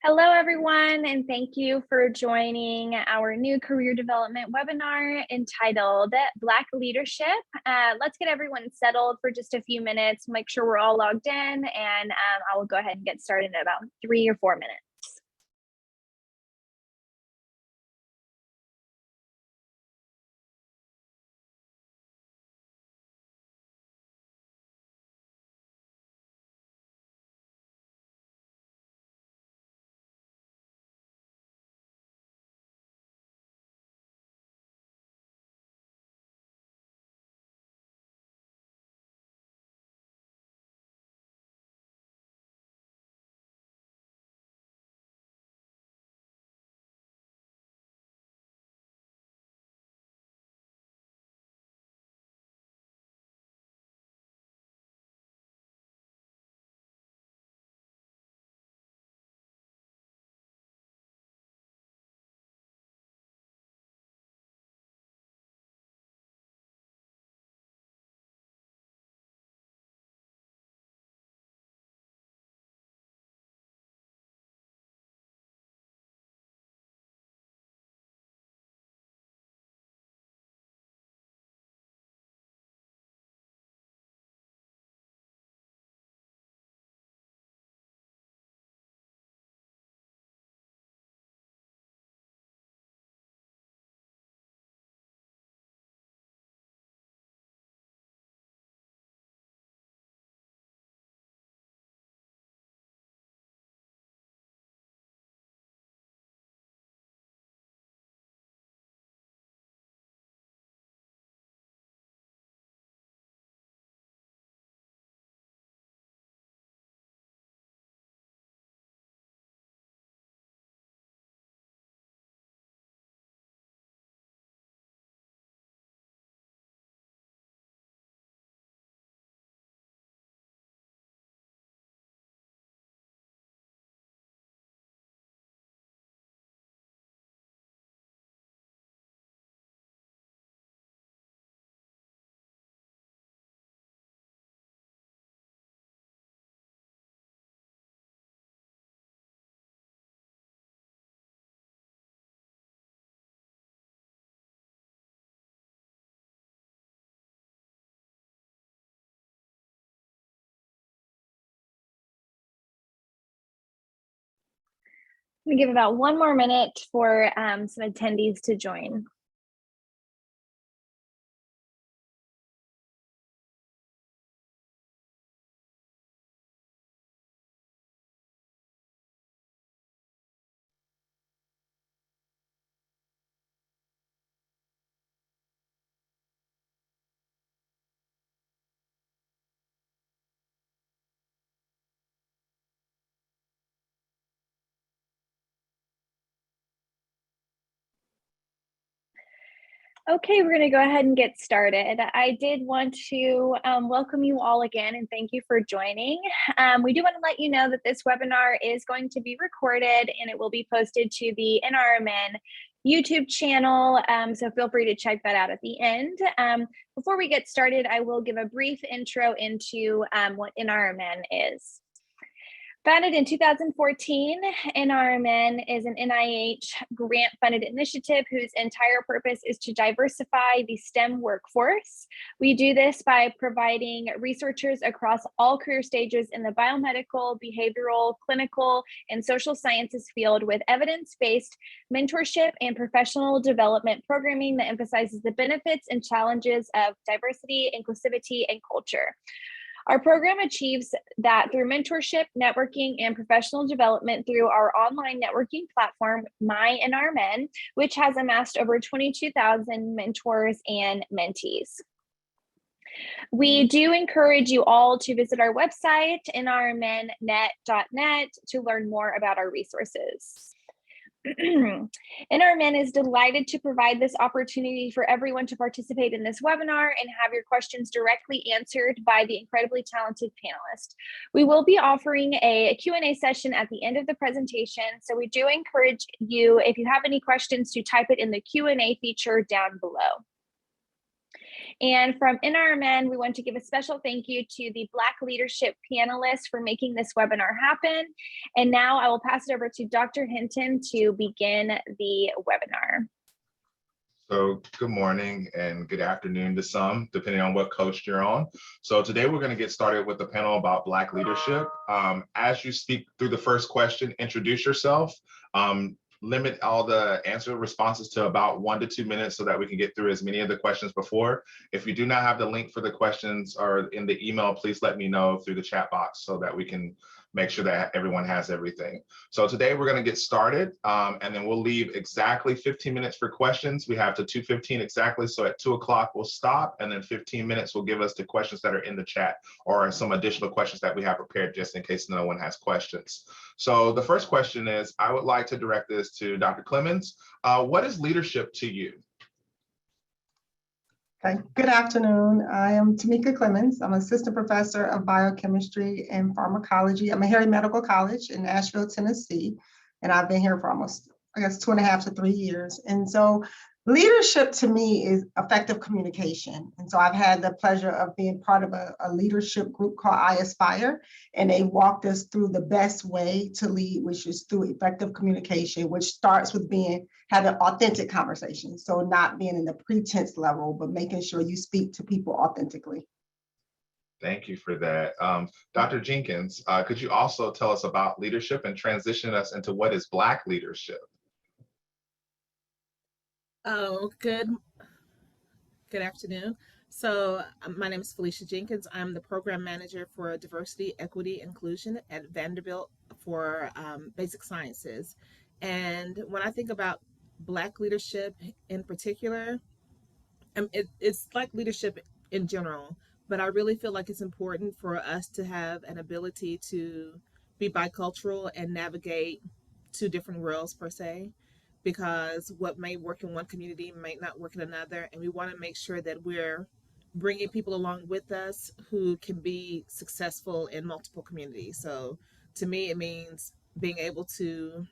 Hello, everyone, and thank you for joining our new career development webinar entitled Black Leadership. Let's get everyone settled for just a few minutes, make sure we're all logged in, and I will go ahead and get started in about 3 or 4 minutes. I'm gonna give about 1 more minute for some attendees to join. Okay, we're going to go ahead and get started. I did want to welcome you all again and thank you for joining. We do want to let you know that this webinar is going to be recorded and it will be posted to the NRMN YouTube channel, so feel free to check that out at the end. Before we get started, I will give a brief intro into what NRMN is. Founded in 2014, NRMN is an NIH grant-funded initiative whose entire purpose is to diversify the STEM workforce. We do this by providing researchers across all career stages in the biomedical, behavioral, clinical, and social sciences field with evidence-based mentorship and professional development programming that emphasizes the benefits and challenges of diversity, inclusivity, and culture. Our program achieves that through mentorship, networking, and professional development through our online networking platform, MyNRMN, which has amassed over 22,000 mentors and mentees. We do encourage you all to visit our website, nrmnnet.net, to learn more about our resources. NRMN is delighted to provide this opportunity for everyone to participate in this webinar and have your questions directly answered by the incredibly talented panelists. We will be offering a Q&A session at the end of the presentation, so we do encourage you, if you have any questions, to type it in the Q&A feature down below. And from NRMN, we want to give a special thank you to the Black Leadership panelists for making this webinar happen. And now I will pass it over to Dr. Hinton to begin the webinar. So good morning and good afternoon to some, depending on what coast you're on. So today we're going to get started with the panel about Black leadership. As you speak through the first question, introduce yourself. Limit all the answer responses to about 1 to 2 minutes so that we can get through as many of the questions before. If you do not have the link for the questions or in the email, please let me know through the chat box so that we can make sure that everyone has everything. So today we're going to get started and then we'll leave exactly 15 minutes for questions. We have to 2:15 exactly. So at 2 o'clock we'll stop, and then 15 minutes will give us the questions that are in the chat or some additional questions that we have prepared just in case no one has questions. So the first question is, I would like to direct this to Dr. Clemens. What is leadership to you? Okay. Good afternoon. I am Tamika Clemens. I'm assistant professor of biochemistry and pharmacology at Meharry Medical College in Nashville, Tennessee. And I've been here for almost, I guess, 2.5 to 3 years. And so leadership to me is effective communication. And so I've had the pleasure of being part of a leadership group called I Aspire, and they walked us through the best way to lead, which is through effective communication, which starts with having authentic conversations. So not being in the pretense level, but making sure you speak to people authentically. Thank you for that. Dr. Jenkins, could you also tell us about leadership and transition us into what is Black leadership? Oh, good afternoon. So my name is Felicia Jenkins. I'm the program manager for diversity, equity, inclusion at Vanderbilt for basic sciences. And when I think about Black leadership in particular, it's like leadership in general, but I really feel like it's important for us to have an ability to be bicultural and navigate two different worlds per se, because what may work in one community might not work in another. And we want to make sure that we're bringing people along with us who can be successful in multiple communities. So to me, it means being able to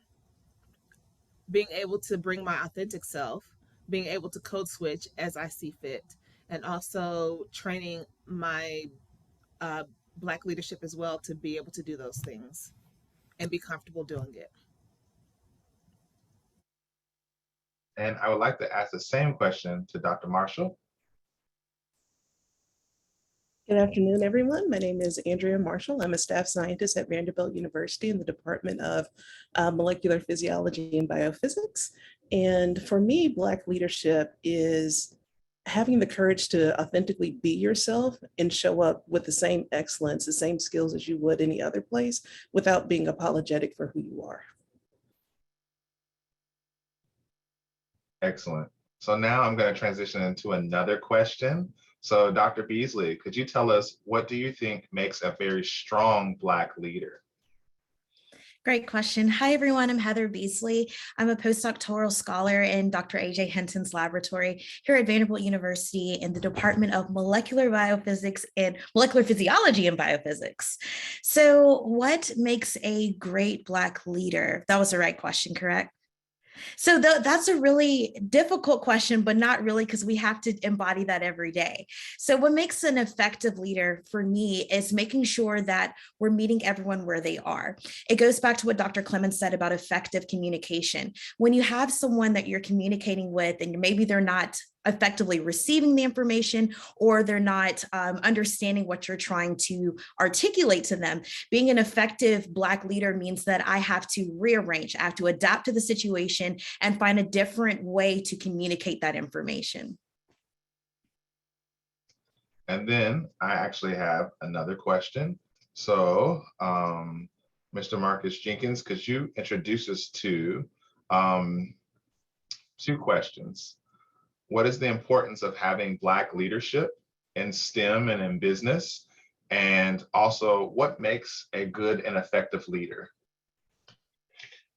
bring my authentic self, being able to code switch as I see fit, and also training my Black leadership as well to be able to do those things and be comfortable doing it. And I would like to ask the same question to Dr. Marshall. Good afternoon, everyone. My name is Andrea Marshall. I'm a staff scientist at Vanderbilt University in the Department of Molecular Physiology and Biophysics. And for me, Black leadership is having the courage to authentically be yourself and show up with the same excellence, the same skills as you would any other place without being apologetic for who you are. Excellent. So now I'm going to transition into another question. So Dr. Beasley, could you tell us, what do you think makes a very strong Black leader? Great question. Hi, everyone. I'm Heather Beasley. I'm a postdoctoral scholar in Dr. A.J. Hinton's laboratory here at Vanderbilt University in the Department of Molecular Biophysics and Molecular Physiology and Biophysics. So what makes a great Black leader? That was the right question, correct? So that's a really difficult question, but not really, because we have to embody that every day. So what makes an effective leader for me is making sure that we're meeting everyone where they are. It goes back to what Dr. Clemens said about effective communication. When you have someone that you're communicating with and maybe they're not effectively receiving the information, or they're not understanding what you're trying to articulate to them. Being an effective Black leader means that I have to rearrange, I have to adapt to the situation and find a different way to communicate that information. And then I actually have another question. So Mr. Marcus Jenkins, could you introduce us to 2 questions? What is the importance of having Black leadership in STEM and in business? And also, what makes a good and effective leader?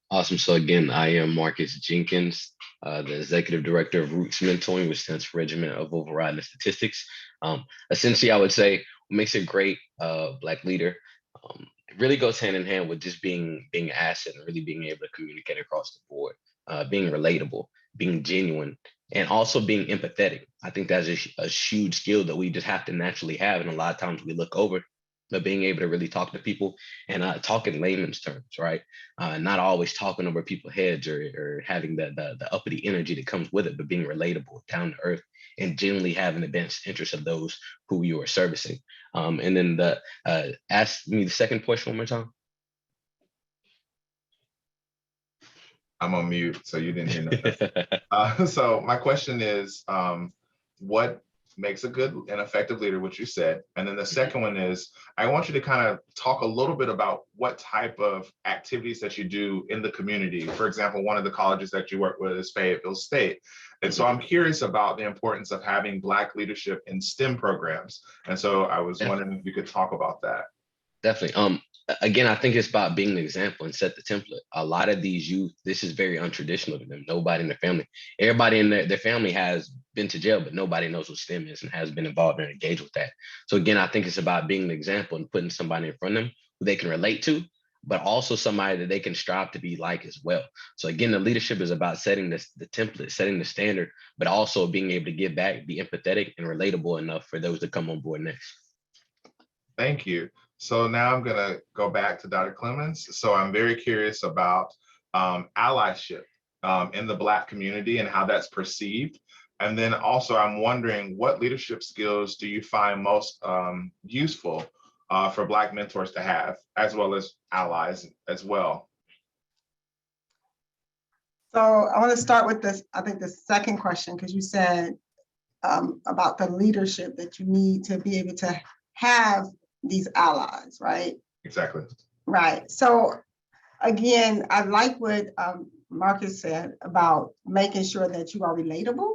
Awesome. So again, I am Marcus Jenkins, the Executive Director of Roots Mentoring, which stands for Regiment of Overriding Statistics. Essentially, I would say what makes a great Black leader, it really goes hand in hand with just being an asset and really being able to communicate across the board, being relatable, being genuine, and also being empathetic. I think that's a huge skill that we just have to naturally have. And a lot of times we look over, but being able to really talk to people and talk in layman's terms, right? Not always talking over people's heads or having the uppity energy that comes with it, but being relatable, down to earth, and genuinely having the best interest of those who you are servicing. And then ask me the second question one more time. I'm on mute, so you didn't hear nothing. So my question is, what makes a good and effective leader, which you said? And then the second one is, I want you to kind of talk a little bit about what type of activities that you do in the community. For example, one of the colleges that you work with is Fayetteville State. And so I'm curious about the importance of having Black leadership in STEM programs. And so I was wondering if you could talk about that. Definitely. Again, I think it's about being the example and set the template. A lot of these youth, this is very untraditional to them. Nobody in their family, everybody in their family has been to jail, but nobody knows what STEM is and has been involved and engaged with that. So again, I think it's about being the example and putting somebody in front of them who they can relate to, but also somebody that they can strive to be like as well. So again, the leadership is about setting the template, setting the standard, but also being able to give back, be empathetic and relatable enough for those that come on board next. Thank you. So now I'm going to go back to Dr. Clemens. So I'm very curious about allyship in the Black community and how that's perceived. And then also I'm wondering, what leadership skills do you find most useful for Black mentors to have, as well as allies as well? So I want to start with this, I think the second question, because you said about the leadership that you need to be able to have these allies, right? Exactly. Right. So again, I like what Marcus said about making sure that you are relatable,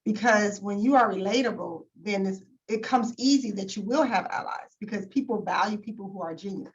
because when you are relatable, then it comes easy that you will have allies, because people value people who are genuine.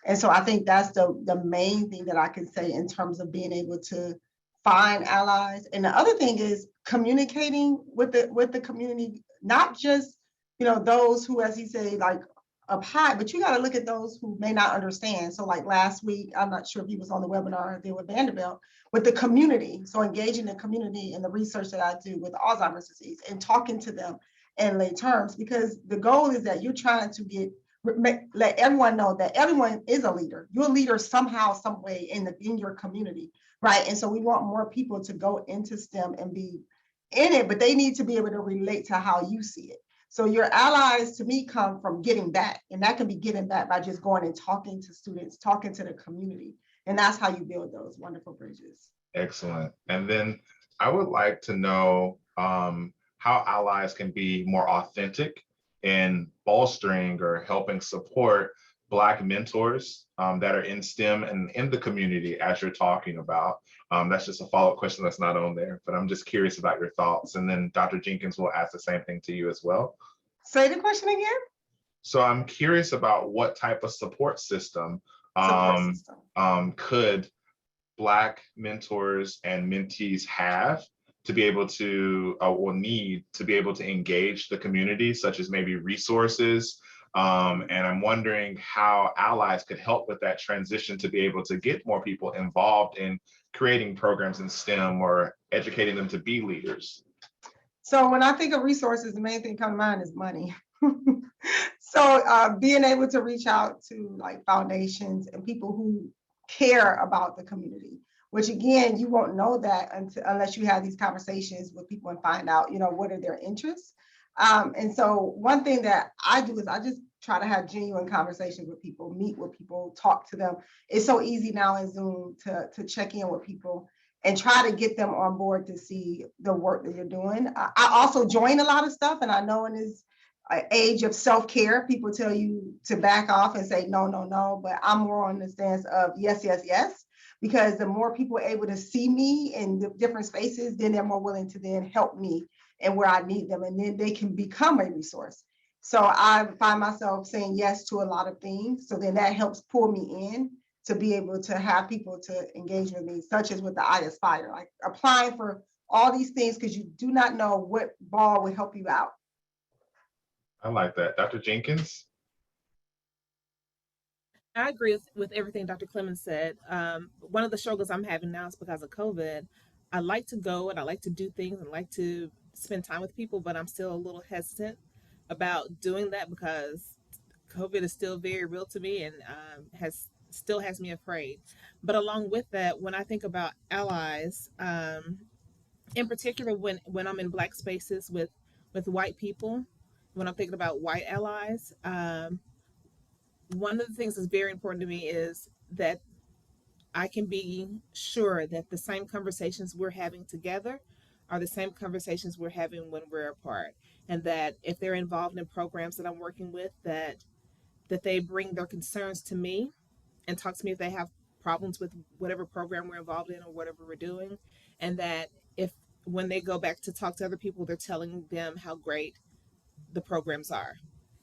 And so I think that's the main thing that I can say in terms of being able to find allies. And the other thing is communicating with the community, not just, those who, as he said, like up high, but you got to look at those who may not understand. So like last week, I'm not sure if he was on the webinar there with Vanderbilt, with the community. So engaging the community in the research that I do with Alzheimer's disease and talking to them in lay terms, because the goal is that you're trying to let everyone know that everyone is a leader. You're a leader somehow, some way in your community, right? And so we want more people to go into STEM and be in it, but they need to be able to relate to how you see it. So your allies, to me, come from giving back, and that can be given back by just going and talking to students, talking to the community, and that's how you build those wonderful bridges. Excellent. And then I would like to know how allies can be more authentic in bolstering or helping support Black mentors that are in STEM and in the community, as you're talking about. That's just a follow-up question that's not on there, but I'm just curious about your thoughts. And then Dr. Jenkins will ask the same thing to you as well. Say the question again. So I'm curious about what type of support system could Black mentors and mentees have to be able to, or need to be able to engage the community, such as maybe resources. And I'm wondering how allies could help with that transition to be able to get more people involved in creating programs in STEM or educating them to be leaders. So when I think of resources, the main thing come to mind is money. So being able to reach out to like foundations and people who care about the community, which again, you won't know that unless you have these conversations with people and find out, what are their interests. And so one thing that I do is I just try to have genuine conversations with people, meet with people, talk to them. It's so easy now in Zoom to check in with people and try to get them on board to see the work that you're doing. I also join a lot of stuff, and I know in this age of self-care, people tell you to back off and say, no, no, no, but I'm more on the stance of yes, yes, yes, because the more people are able to see me in the different spaces, then they're more willing to then help me and where I need them, and then they can become a resource. So I find myself saying yes to a lot of things. So then that helps pull me in to be able to have people to engage with me, such as with the I Aspire, like applying for all these things because you do not know what ball would help you out. I like that. Dr. Jenkins? I agree with everything Dr. Clemens said. One of the struggles I'm having now is because of COVID. I like to go and I like to do things and like to spend time with people, but I'm still a little hesitant about doing that because COVID is still very real to me and has me afraid. But along with that, when I think about allies, in particular when I'm in Black spaces with white people, when I'm thinking about white allies, one of the things that's very important to me is that I can be sure that the same conversations we're having together are the same conversations we're having when we're apart, and that if they're involved in programs that I'm working with, that they bring their concerns to me and talk to me if they have problems with whatever program we're involved in or whatever we're doing, and that if when they go back to talk to other people, they're telling them how great the programs are,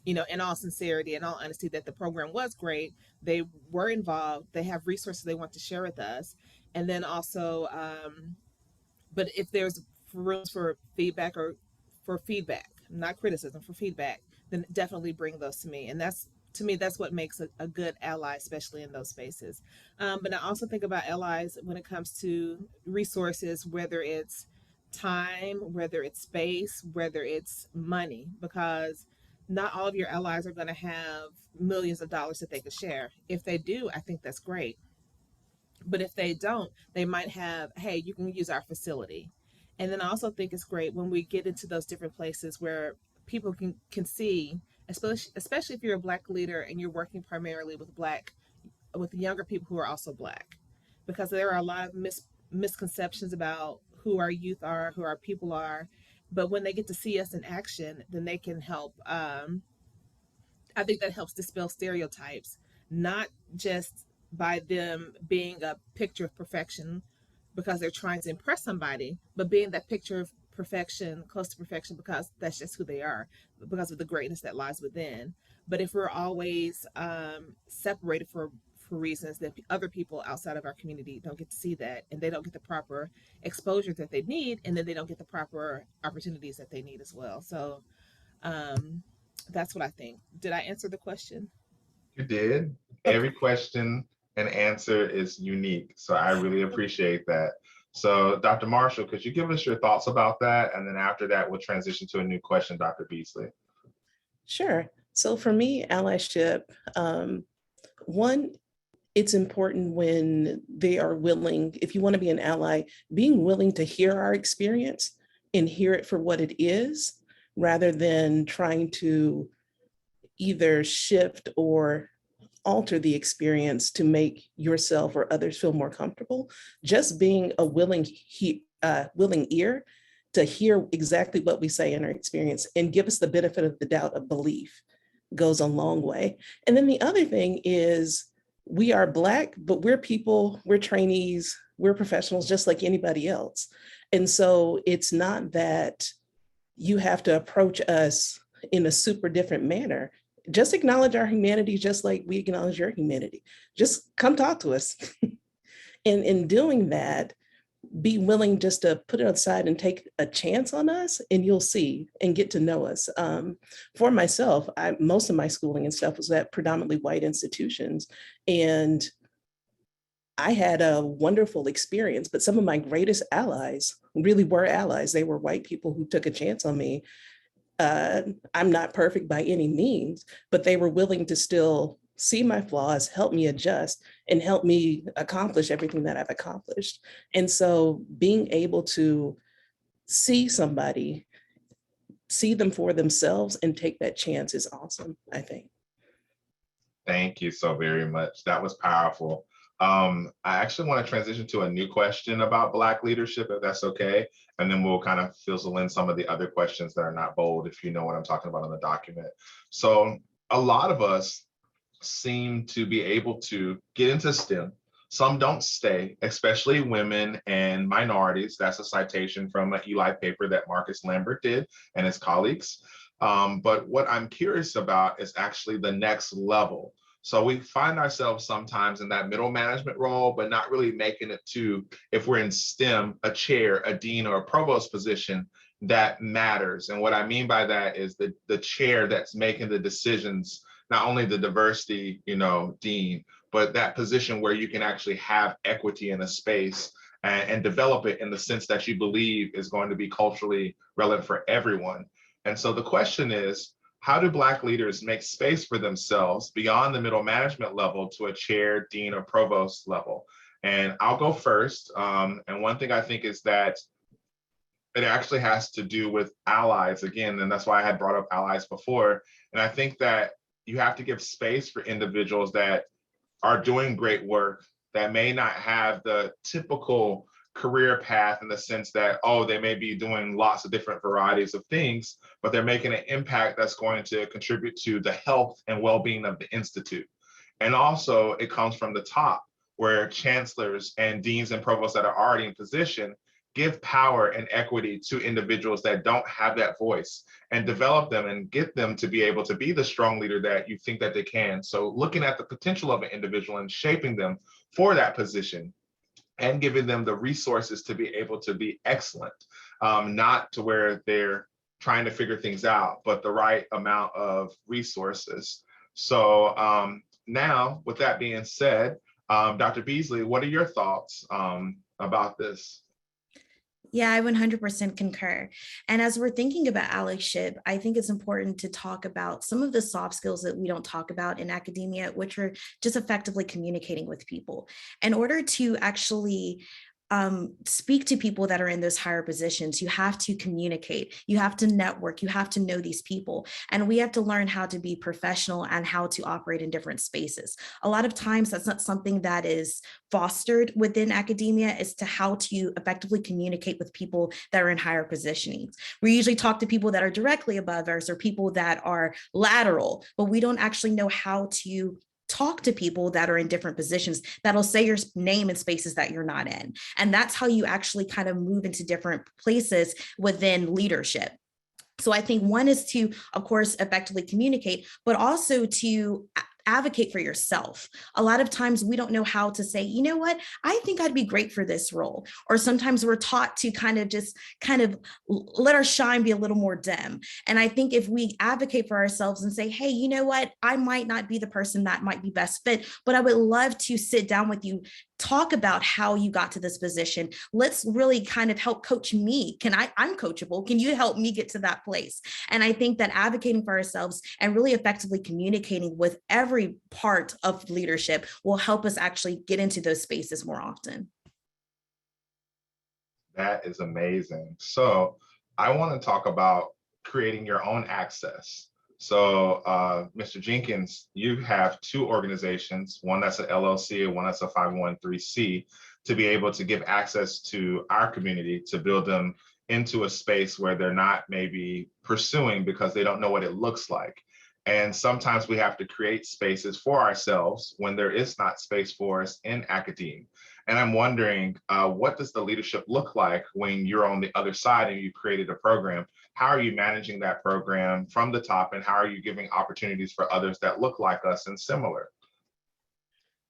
in all sincerity and all honesty, that the program was great, they were involved, they have resources they want to share with us. And then also, but if there's rooms for feedback or for feedback, not criticism, for feedback, then definitely bring those to me. And that's, to me, that's what makes a good ally, especially in those spaces. But I also think about allies when it comes to resources, whether it's time, whether it's space, whether it's money, because not all of your allies are going to have millions of dollars that they could share. If they do, I think that's great. But if they don't, they might have, hey, you can use our facility. And then I also think it's great when we get into those different places where people can see, especially if you're a Black leader and you're working primarily with younger people who are also Black, because there are a lot of misconceptions about who our youth are, who our people are. But when they get to see us in action, then they can help. I think that helps dispel stereotypes, not just by them being a picture of perfection because they're trying to impress somebody, but being that picture of perfection, close to perfection, because that's just who they are, because of the greatness that lies within. But if we're always separated for reasons that other people outside of our community don't get to see that, and they don't get the proper exposure that they need, and then they don't get the proper opportunities that they need as well. So that's what I think. Did I answer the question? You did. Okay. Every question and answer is unique. So I really appreciate that. So Dr. Marshall, could you give us your thoughts about that? And then after that, we'll transition to a new question, Dr. Beasley. Sure. So for me, allyship, one, it's important when they are willing, if you want to be an ally, being willing to hear our experience and hear it for what it is, rather than trying to either shift or alter the experience to make yourself or others feel more comfortable. Just being a willing ear to hear exactly what we say in our experience and give us the benefit of the doubt of belief goes a long way. And then the other thing is, we are Black, but we're people, we're trainees, we're professionals just like anybody else. And so it's not that you have to approach us in a super different manner. Just acknowledge our humanity just like we acknowledge your humanity. Just come talk to us. And in doing that, be willing just to put it aside and take a chance on us, and you'll see and get to know us. For myself, most of my schooling and stuff was at predominantly white institutions, and I had a wonderful experience, but some of my greatest allies really were allies. They were white people who took a chance on me. I'm not perfect by any means, but they were willing to still see my flaws, help me adjust, and help me accomplish everything that I've accomplished. And so being able to see somebody, see them for themselves and take that chance is awesome, I think. Thank you so very much. That was powerful. I actually want to transition to a new question about Black leadership, if that's okay. And then we'll kind of fizzle in some of the other questions that are not bold, if you know what I'm talking about on the document. So a lot of us seem to be able to get into STEM. Some don't stay, especially women and minorities. That's a citation from an Eli paper that Marcus Lambert did and his colleagues. But what I'm curious about is actually the next level. So we find ourselves sometimes in that middle management role, but not really making it to, if we're in STEM, a chair, a dean, or a provost position that matters. And what I mean by that is the chair that's making the decisions, not only the diversity, dean, but that position where you can actually have equity in a space and develop it in the sense that you believe is going to be culturally relevant for everyone. And so the question is, how do Black leaders make space for themselves beyond the middle management level to a chair, dean, or provost level? And I'll go first. And one thing I think is that it actually has to do with allies again, and that's why I had brought up allies before. And I think that you have to give space for individuals that are doing great work that may not have the typical career path in the sense that, oh, they may be doing lots of different varieties of things, but they're making an impact that's going to contribute to the health and well-being of the institute. And also it comes from the top, where chancellors and deans and provosts that are already in position give power and equity to individuals that don't have that voice, and develop them and get them to be able to be the strong leader that you think that they can. So looking at the potential of an individual and shaping them for that position and giving them the resources to be able to be excellent, not to where they're trying to figure things out, but the right amount of resources. So now, with that being said, Dr. Beasley, what are your thoughts about this? Yeah, I 100% concur. And as we're thinking about allyship, I think it's important to talk about some of the soft skills that we don't talk about in academia, which are just effectively communicating with people. In order to actually speak to people that are in those higher positions, you have to communicate, you have to network, you have to know these people. And we have to learn how to be professional and how to operate in different spaces. A lot of times that's not something that is fostered within academia as to how to effectively communicate with people that are in higher positionings. We usually talk to people that are directly above us or people that are lateral, but we don't actually know how to talk to people that are in different positions that'll say your name in spaces that you're not in. And that's how you actually kind of move into different places within leadership. So I think one is to, of course, effectively communicate, but also to advocate for yourself. A lot of times we don't know how to say, you know what, I think I'd be great for this role. Or sometimes we're taught to kind of let our shine be a little more dim. And I think if we advocate for ourselves and say, hey, you know what, I might not be the person that might be best fit, but I would love to sit down with you, talk about how you got to this position. Let's really kind of help coach me. I'm coachable. Can you help me get to that place? And I think that advocating for ourselves and really effectively communicating with every part of leadership will help us actually get into those spaces more often. That is amazing. So I want to talk about creating your own access. So Mr. Jenkins, you have two organizations, one that's an LLC and one that's a 501(c), to be able to give access to our community, to build them into a space where they're not maybe pursuing because they don't know what it looks like. And sometimes we have to create spaces for ourselves when there is not space for us in academia. And I'm wondering, what does the leadership look like when you're on the other side and you created a program? How are you managing that program from the top, and how are you giving opportunities for others that look like us and similar?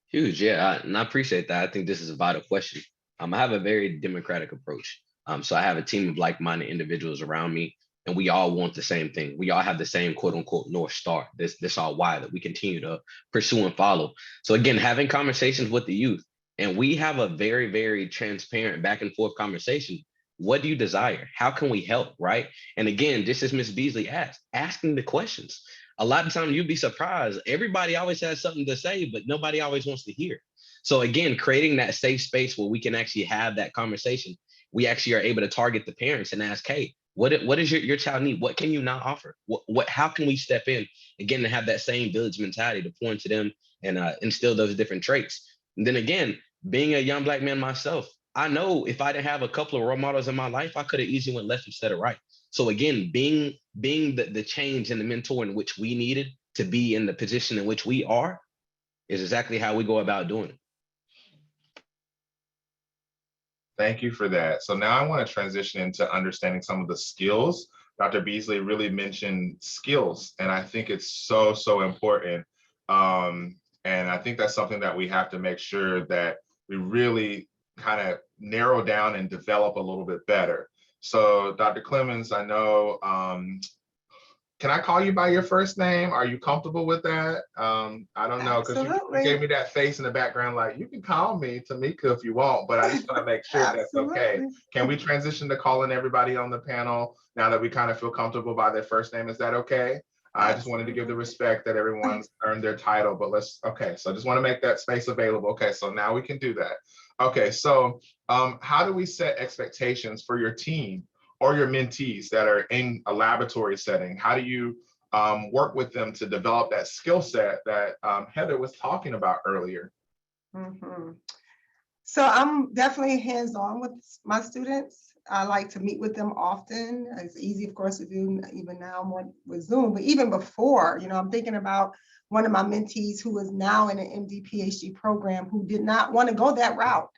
Huge, yeah, and I appreciate that. I think this is a vital question. I have a very democratic approach. So I have a team of like-minded individuals around me, and we all want the same thing. We all have the same quote unquote North Star, this our why that we continue to pursue and follow. So again, having conversations with the youth, and we have a very, very transparent back and forth conversation. What do you desire? How can we help, right? And again, just as Ms. Beasley asked, asking the questions. A lot of times you'd be surprised. Everybody always has something to say, but nobody always wants to hear. So again, creating that safe space where we can actually have that conversation. We actually are able to target the parents and ask, hey, what does your child need? What can you not offer? How can we step in, again, to have that same village mentality to point to them and instill those different traits. And then again, being a young Black man myself, I know if I didn't have a couple of role models in my life, I could have easily went left instead of right. So again, being the change and the mentor in which we needed to be in the position in which we are is exactly how we go about doing it. Thank you for that. So now I want to transition into understanding some of the skills. Dr. Beasley really mentioned skills, and I think it's so, so important. And I think that's something that we have to make sure that we really kind of narrow down and develop a little bit better. So Dr. Clemens, I know can I call you by your first name? Are you comfortable with that? I don't know, because you gave me that face in the background, like, you can call me Tamika if you want, but I just want to make sure that's okay. Can we transition to calling everybody on the panel now that we kind of feel comfortable by their first name? Is that okay? I just wanted to give the respect that everyone's earned their title, but okay, so I just want to make that space available. Okay, so now we can do that. Okay, so how do we set expectations for your team or your mentees that are in a laboratory setting? How do you work with them to develop that skill set that Heather was talking about earlier? Mm-hmm. So I'm definitely hands-on with my students. I like to meet with them often. It's easy, of course, to do even now more with Zoom, but even before, I'm thinking about one of my mentees who is now in an MD PhD program who did not want to go that route.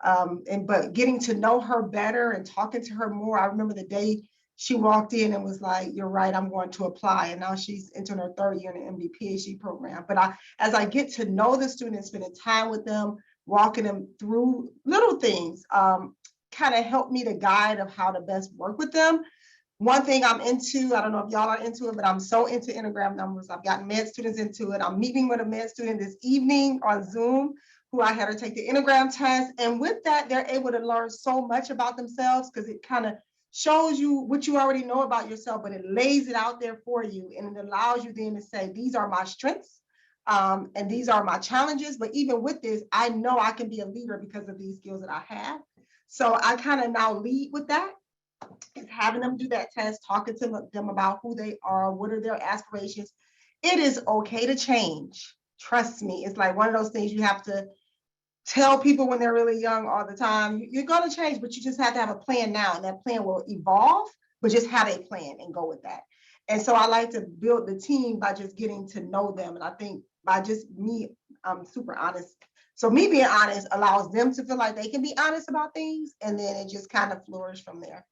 But getting to know her better and talking to her more. I remember the day she walked in and was like, "You're right, I'm going to apply." And now she's entering her third year in the MD PhD program. But as I get to know the students, spending time with them, walking them through little things, kind of helped me to guide of how to best work with them. One thing I'm into, I don't know if y'all are into it, but I'm so into Enneagram numbers. I've gotten med students into it. I'm meeting with a med student this evening on Zoom who I had her take the Enneagram test. And with that, they're able to learn so much about themselves because it kind of shows you what you already know about yourself, but it lays it out there for you. And it allows you then to say, these are my strengths and these are my challenges. But even with this, I know I can be a leader because of these skills that I have. So I kind of now lead with that. Is having them do that test, talking to them about who they are, what are their aspirations. It is okay to change. Trust me. It's like one of those things you have to tell people when they're really young all the time. You're going to change, but you just have to have a plan now, and that plan will evolve, but just have a plan and go with that. And so I like to build the team by just getting to know them. And I think by just me, I'm super honest. So me being honest allows them to feel like they can be honest about things, and then it just kind of flourishes from there.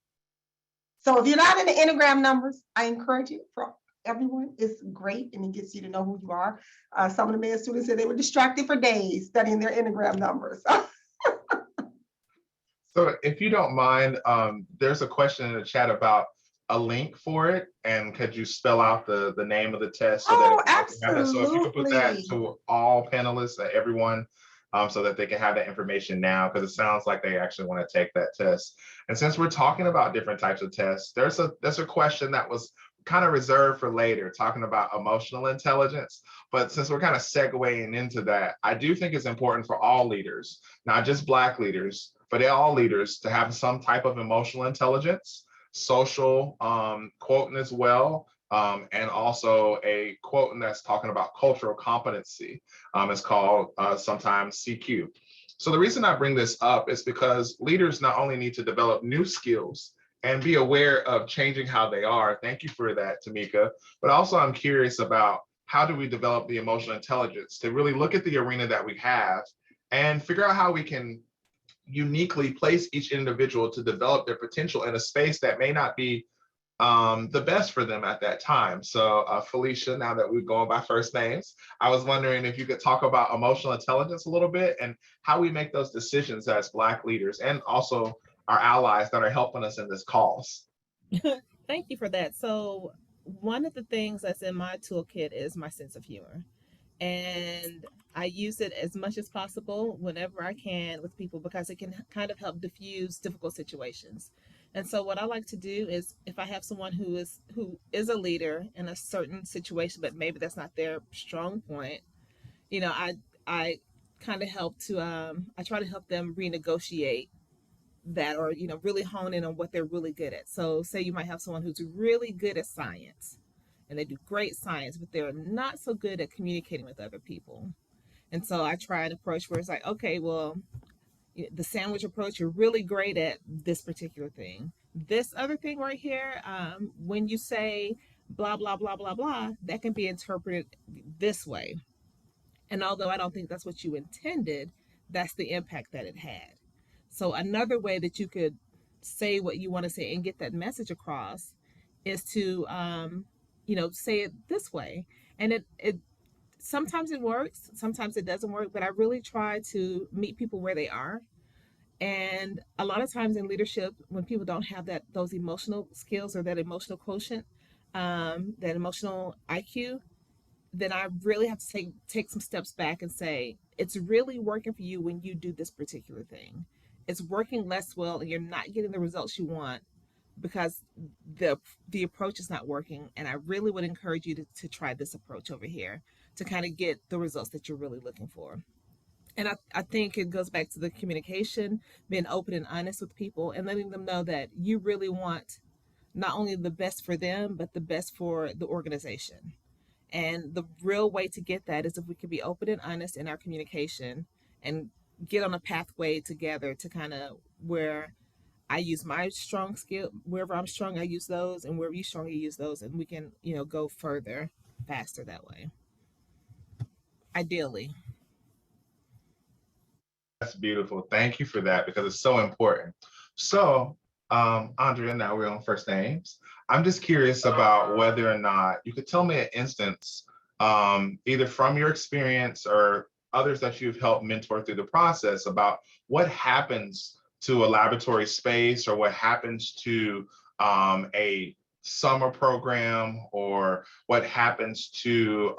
So if you're not in the Enneagram numbers, I encourage you for everyone. It's great, and it gets you to know who you are. Some of the med students said they were distracted for days studying their Enneagram numbers. So if you don't mind, there's a question in the chat about a link for it, and could you spell out the name of the test? So absolutely. So if you could put that to all panelists, everyone, so that they can have that information now, because it sounds like they actually want to take that test. And since we're talking about different types of tests, there's a question that was kind of reserved for later, talking about emotional intelligence. But since we're kind of segueing into that, I do think it's important for all leaders, not just Black leaders, but all leaders, to have some type of emotional intelligence, social quotient as well, and also a quotient that's talking about cultural competency. It's called sometimes CQ. So the reason I bring this up is because leaders not only need to develop new skills and be aware of changing how they are. Thank you for that, Tamika. But also I'm curious about how do we develop the emotional intelligence to really look at the arena that we have and figure out how we can uniquely place each individual to develop their potential in a space that may not be the best for them at that time. So Felicia, now that we're going by first names, I was wondering if you could talk about emotional intelligence a little bit and how we make those decisions as Black leaders and also our allies that are helping us in this cause. Thank you for that. So one of the things that's in my toolkit is my sense of humor. And I use it as much as possible whenever I can with people because it can kind of help diffuse difficult situations. And so what I like to do is if I have someone who is a leader in a certain situation, but maybe that's not their strong point, I kind of help to I try to help them renegotiate that, or really hone in on what they're really good at. So say you might have someone who's really good at science and they do great science, but they're not so good at communicating with other people. And so I try an approach where it's like, okay, well, the sandwich approach, you're really great at this particular thing. This other thing right here, when you say blah, blah, blah, blah, blah, that can be interpreted this way. And although I don't think that's what you intended, that's the impact that it had. So another way that you could say what you want to say and get that message across is to, say it this way. And it sometimes it works, sometimes it doesn't work, but I really try to meet people where they are. And a lot of times in leadership, when people don't have those emotional skills or that emotional quotient, that emotional IQ, then I really have to take some steps back and say, it's really working for you when you do this particular thing. It's working less well and you're not getting the results you want because the approach is not working. And I really would encourage you to try this approach over here to kind of get the results that you're really looking for. And I think it goes back to the communication, being open and honest with people and letting them know that you really want not only the best for them, but the best for the organization. And the real way to get that is if we can be open and honest in our communication and get on a pathway together to kind of where I use my strong skill, wherever I'm strong, I use those, and wherever you're strong, you use those, and we can, go further, faster that way. Ideally. That's beautiful. Thank you for that because it's so important. So, Andrea, now we're on first names. I'm just curious about whether or not you could tell me an instance, either from your experience or others that you've helped mentor through the process, about what happens to a laboratory space or what happens to a summer program or what happens to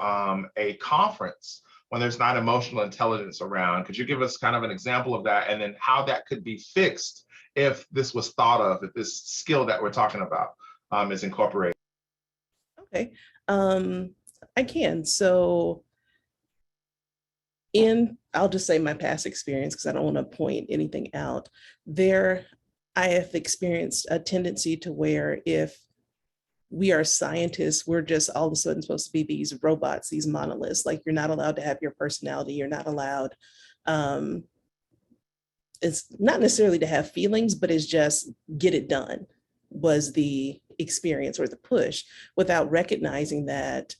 a conference when there's not emotional intelligence around. Could you give us kind of an example of that and then how that could be fixed if this was thought of, if this skill that we're talking about is incorporated? Okay, I can. So I'll just say my past experience because I don't want to point anything out. I have experienced a tendency to where if we are scientists, we're just all of a sudden supposed to be these robots, these monoliths. Like you're not allowed to have your personality. You're not allowed. It's not necessarily to have feelings, but it's just get it done was the experience or the push, without recognizing that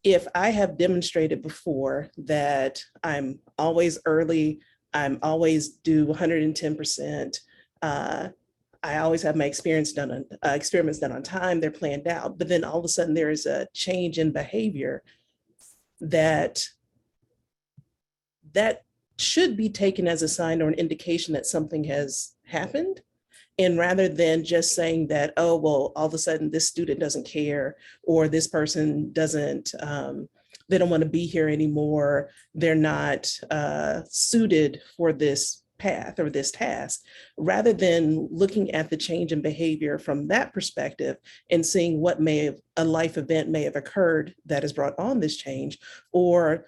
if I have demonstrated before that I'm always early, I'm always do 110%, I always have my experiments done on time, they're planned out, but then all of a sudden there is a change in behavior that should be taken as a sign or an indication that something has happened. And rather than just saying that, oh, well, all of a sudden this student doesn't care, or this person doesn't, they don't want to be here anymore, they're not suited for this path or this task, rather than looking at the change in behavior from that perspective and seeing what a life event may have occurred that has brought on this change, or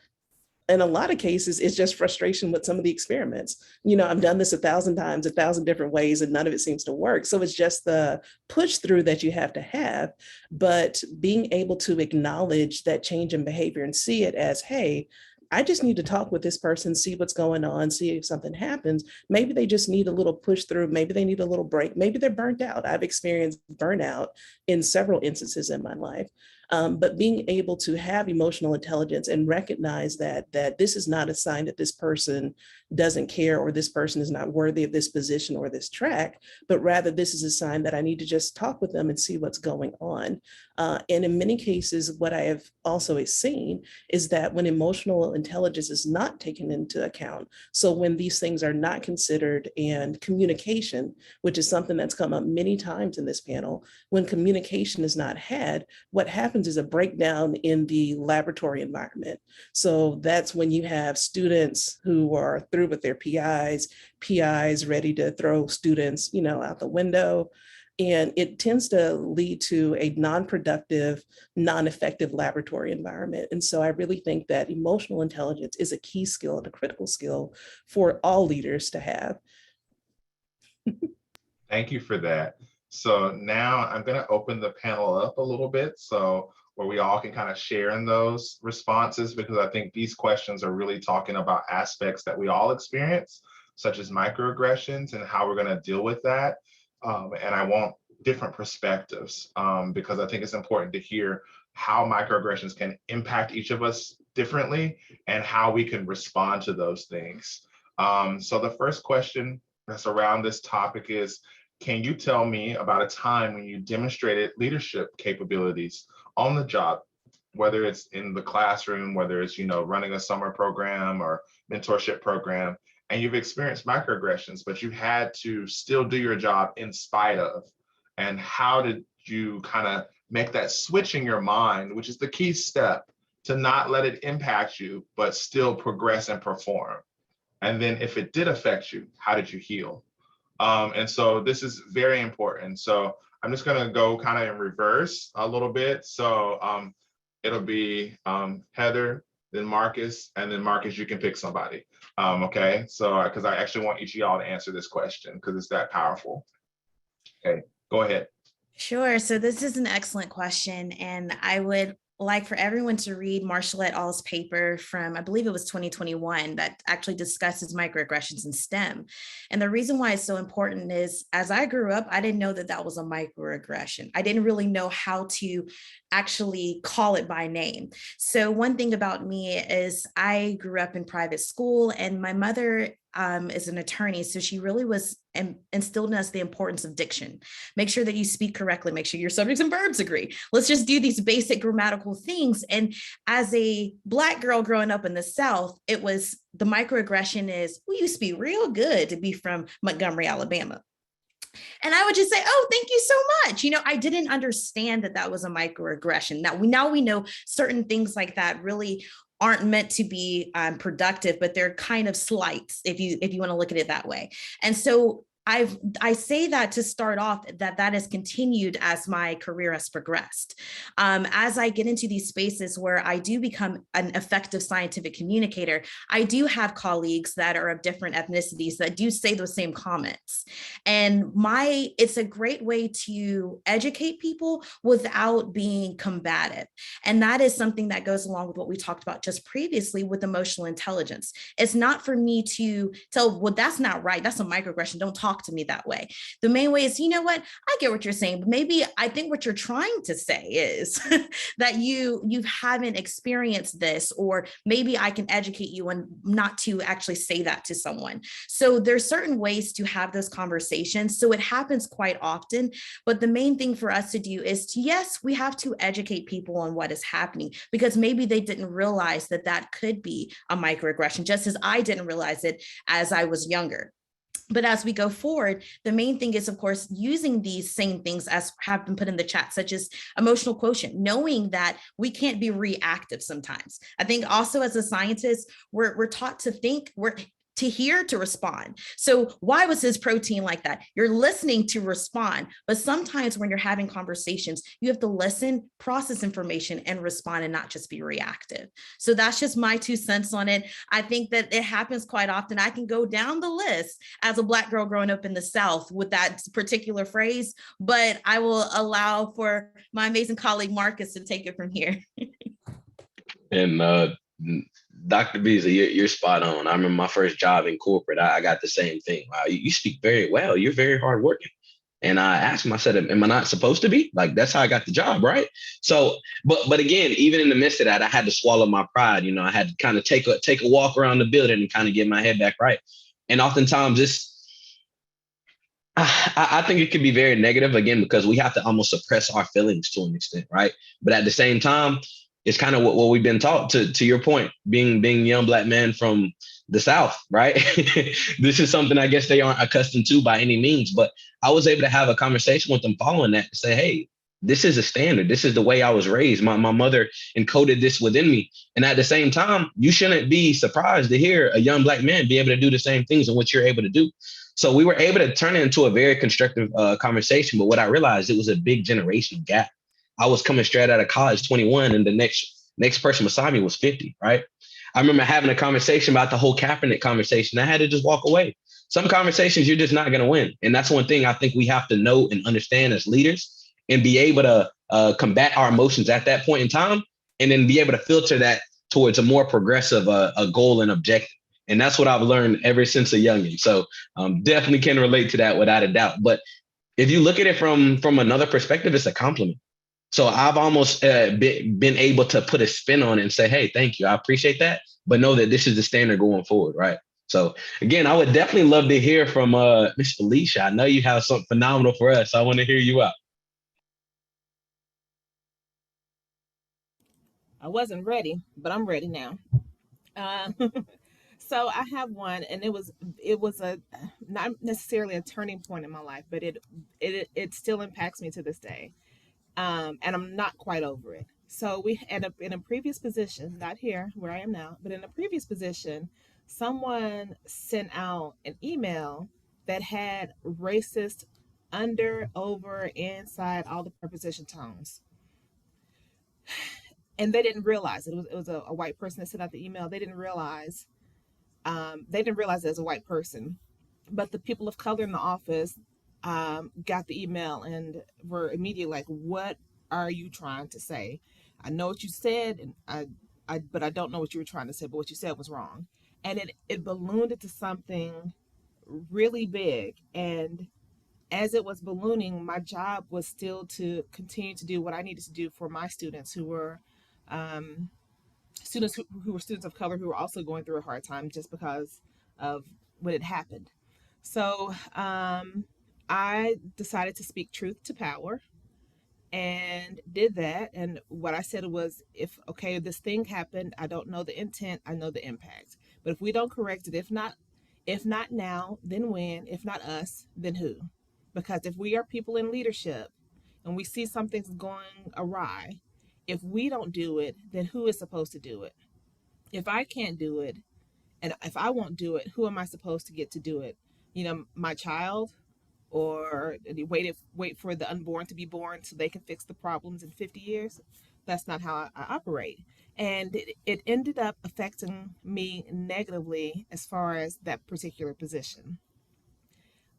in a lot of cases, it's just frustration with some of the experiments. I've done this 1,000 times, 1,000 different ways, and none of it seems to work. So it's just the push through that you have to have, but being able to acknowledge that change in behavior and see it as, hey, I just need to talk with this person, see what's going on, see if something happens. Maybe they just need a little push through. Maybe they need a little break. Maybe they're burnt out. I've experienced burnout in several instances in my life. But being able to have emotional intelligence and recognize that this is not a sign that this person doesn't care or this person is not worthy of this position or this track, but rather this is a sign that I need to just talk with them and see what's going on. And in many cases, what I have also seen is that when emotional intelligence is not taken into account, so when these things are not considered, and communication, which is something that's come up many times in this panel, when communication is not had, what happens is a breakdown in the laboratory environment. So that's when you have students who are through with their PIs ready to throw students, out the window. And it tends to lead to a non-productive, non-effective laboratory environment. And so I really think that emotional intelligence is a key skill and a critical skill for all leaders to have. Thank you for that. So now I'm going to open the panel up a little bit, so where we all can kind of share in those responses, because I think these questions are really talking about aspects that we all experience, such as microaggressions and how we're going to deal with that. And I want different perspectives because I think it's important to hear how microaggressions can impact each of us differently and how we can respond to those things. So the first question that's around this topic is, can you tell me about a time when you demonstrated leadership capabilities on the job, whether it's in the classroom, whether it's, running a summer program or mentorship program, and you've experienced microaggressions, but you had to still do your job in spite of, and how did you kind of make that switch in your mind, which is the key step to not let it impact you, but still progress and perform? And then if it did affect you, how did you heal? And so this is very important. So I'm just gonna go kind of in reverse a little bit. So it'll be Heather, then Marcus, and then Marcus, you can pick somebody. Okay, so because I actually want each of y'all to answer this question because it's that powerful. Okay, go ahead. Sure. So this is an excellent question. And I would like for everyone to read Marshall et al.'s paper from, I believe it was 2021, that actually discusses microaggressions in STEM. And the reason why it's so important is, as I grew up, I didn't know that that was a microaggression. I didn't really know how to actually call it by name. So one thing about me is I grew up in private school, and my mother is an attorney. So she really was instilled in us the importance of diction. Make sure that you speak correctly, make sure your subjects and verbs agree. Let's just do these basic grammatical things. And as a Black girl growing up in the South, it was the microaggression is, well, you speak real good to be from Montgomery, Alabama. And I would just say, oh, thank you so much. You know, I didn't understand that that was a microaggression. Now we know certain things like that really aren't meant to be productive, but they're kind of slights if you want to look at it that way. And so I say that to start off, that has continued as my career has progressed. As I get into these spaces where I do become an effective scientific communicator, I do have colleagues that are of different ethnicities that do say those same comments. And it's a great way to educate people without being combative. And that is something that goes along with what we talked about just previously with emotional intelligence. It's not for me to tell, well, that's not right, that's a microaggression, don't talk to me that way. The main way is, you know what, I get what you're saying, but maybe I think what you're trying to say is that you haven't experienced this, or maybe I can educate you on not to actually say that to someone. So there's certain ways to have those conversations. So it happens quite often, but the main thing for us to do is to, yes, we have to educate people on what is happening, because maybe they didn't realize that that could be a microaggression, just as I didn't realize it as I was younger. But as we go forward, the main thing is, of course, using these same things as have been put in the chat, such as emotional quotient, knowing that we can't be reactive sometimes. I think also as a scientist, we're taught to think, to hear, to respond. So why was his protein like that? You're listening to respond, but sometimes when you're having conversations, you have to listen, process information, and respond, and not just be reactive. So that's just my 2 cents on it. I think that it happens quite often. I can go down the list as a Black girl growing up in the South with that particular phrase, but I will allow for my amazing colleague Marcus to take it from here. And Dr. Beasley, you're spot on. I remember my first job in corporate, I got the same thing. Wow, you speak very well. You're very hardworking. And I asked him, I said, am I not supposed to be? Like, that's how I got the job, right? So, but again, even in the midst of that, I had to swallow my pride. You know, I had to kind of take a walk around the building and kind of get my head back right. And oftentimes I think it can be very negative, again, because we have to almost suppress our feelings to an extent, right? But at the same time, it's kind of what we've been taught, to your point, being young Black men from the South, right? This is something I guess they aren't accustomed to by any means, but I was able to have a conversation with them following that to say, hey, this is a standard. This is the way I was raised. My mother encoded this within me. And at the same time, you shouldn't be surprised to hear a young Black man be able to do the same things in what you're able to do. So we were able to turn it into a very constructive conversation. But what I realized, it was a big generational gap. I was coming straight out of college, 21, and the next person beside me was 50, right? I remember having a conversation about the whole Kaepernick conversation. I had to just walk away. Some conversations you're just not going to win. And that's one thing I think we have to know and understand as leaders, and be able to combat our emotions at that point in time, and then be able to filter that towards a more progressive a goal and objective. And that's what I've learned ever since a youngin'. So definitely can relate to that without a doubt. But if you look at it from another perspective, it's a compliment. So I've almost been able to put a spin on it and say, hey, thank you. I appreciate that. But know that this is the standard going forward, right? So again, I would definitely love to hear from Ms. Felicia. I know you have something phenomenal for us. I want to hear you out. I wasn't ready, but I'm ready now. So I have one, and it was a not necessarily a turning point in my life, but it still impacts me to this day. And I'm not quite over it. So we end up in a previous position, not here where I am now, but in a previous position, someone sent out an email that had racist under, over, inside, all the preposition tones. And they didn't realize it. It was a white person that sent out the email. They didn't realize it as a white person. But the people of color in the office got the email and were immediately like, "What are you trying to say? I know what you said, and but I don't know what you were trying to say. But what you said was wrong." And it ballooned into something really big. And as it was ballooning, my job was still to continue to do what I needed to do for my students who were um, who were students of color who were also going through a hard time just because of what had happened. So I decided to speak truth to power and did that. And what I said was, if this thing happened, I don't know the intent, I know the impact. But if we don't correct it, if not now, then when? If not us, then who? Because if we are people in leadership and we see something's going awry, if we don't do it, then who is supposed to do it? If I can't do it, and if I won't do it, who am I supposed to get to do it? My child, or wait for the unborn to be born so they can fix the problems in 50 years? That's not how I operate. And it ended up affecting me negatively as far as that particular position.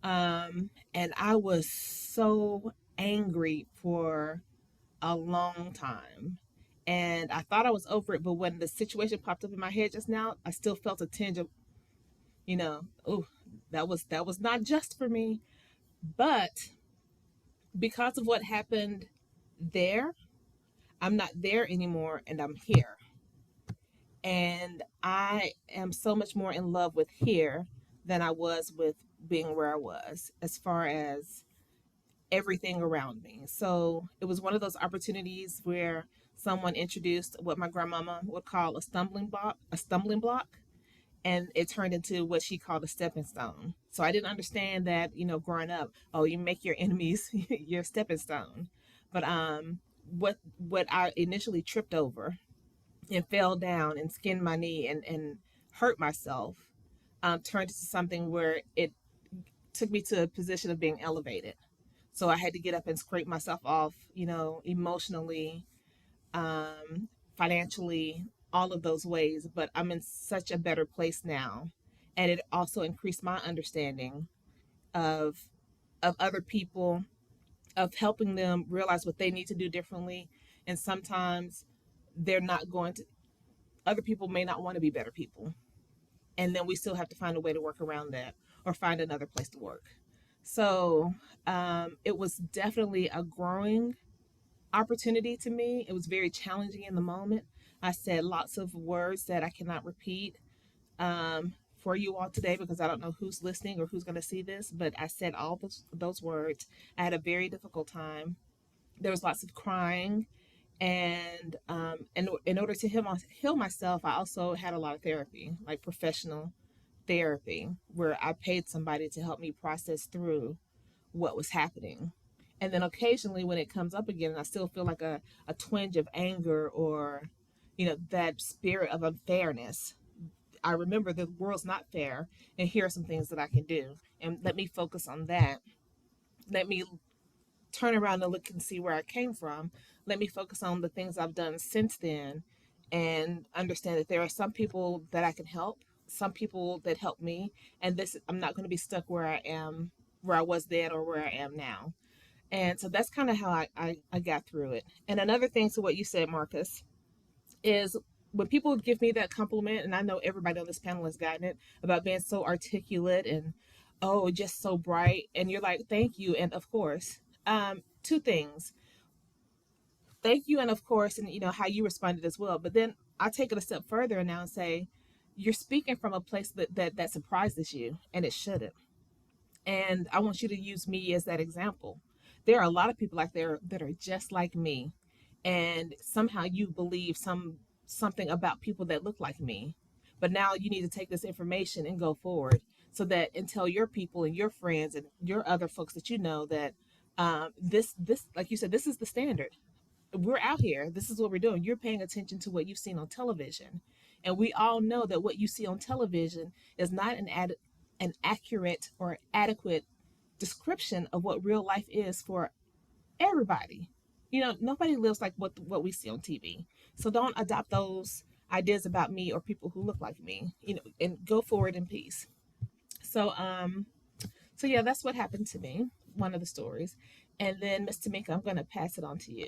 And I was so angry for a long time. And I thought I was over it, but when the situation popped up in my head just now, I still felt a tinge of, oh, that was not just for me. But because of what happened there, I'm not there anymore and I'm here. And I am so much more in love with here than I was with being where I was as far as everything around me. So it was one of those opportunities where someone introduced what my grandmama would call a stumbling block, and it turned into what she called a stepping stone. So I didn't understand that, growing up, oh, you make your enemies your stepping stone. But what I initially tripped over and fell down and skinned my knee and hurt myself turned into something where it took me to a position of being elevated. So I had to get up and scrape myself off, emotionally, financially, all of those ways. But I'm in such a better place now. And it also increased my understanding of other people, of helping them realize what they need to do differently. And sometimes they're not going to, other people may not want to be better people. And then we still have to find a way to work around that or find another place to work. So it was definitely a growing opportunity to me. It was very challenging in the moment. I said lots of words that I cannot repeat for you all today because I don't know who's listening or who's going to see this, but I said all those words. I had a very difficult time. There was lots of crying. And in order to heal myself, I also had a lot of therapy, like professional therapy, where I paid somebody to help me process through what was happening. And then occasionally when it comes up again, I still feel like a twinge of anger or, that spirit of unfairness. I remember the world's not fair, and here are some things that I can do. And let me focus on that. Let me turn around and look and see where I came from. Let me focus on the things I've done since then and understand that there are some people that I can help, some people that help me, and I'm not going to be stuck where I was then or where I am now. And so that's kind of how I got through it. And another thing to what you said, Marcus, is when people give me that compliment, and I know everybody on this panel has gotten it, about being so articulate and, oh, just so bright. And you're like, thank you. And of course, two things. Thank you. And of course, and how you responded as well. But then I take it a step further now and say, you're speaking from a place that surprises you, and it shouldn't. And I want you to use me as that example. There are a lot of people out there that are just like me, and somehow you believe something about people that look like me. But now you need to take this information and go forward and tell your people and your friends and your other folks that you know that This, like you said, this is the standard. We're out here. This is what we're doing. You're paying attention to what you've seen on television. And we all know that what you see on television is not an accurate or adequate description of what real life is for everybody. You know, nobody lives like what we see on TV. So don't adopt those ideas about me or people who look like me, you know, and go forward in peace. So so yeah, that's what happened to me, one of the stories. And then Ms. Tamika, I'm gonna pass it on to you.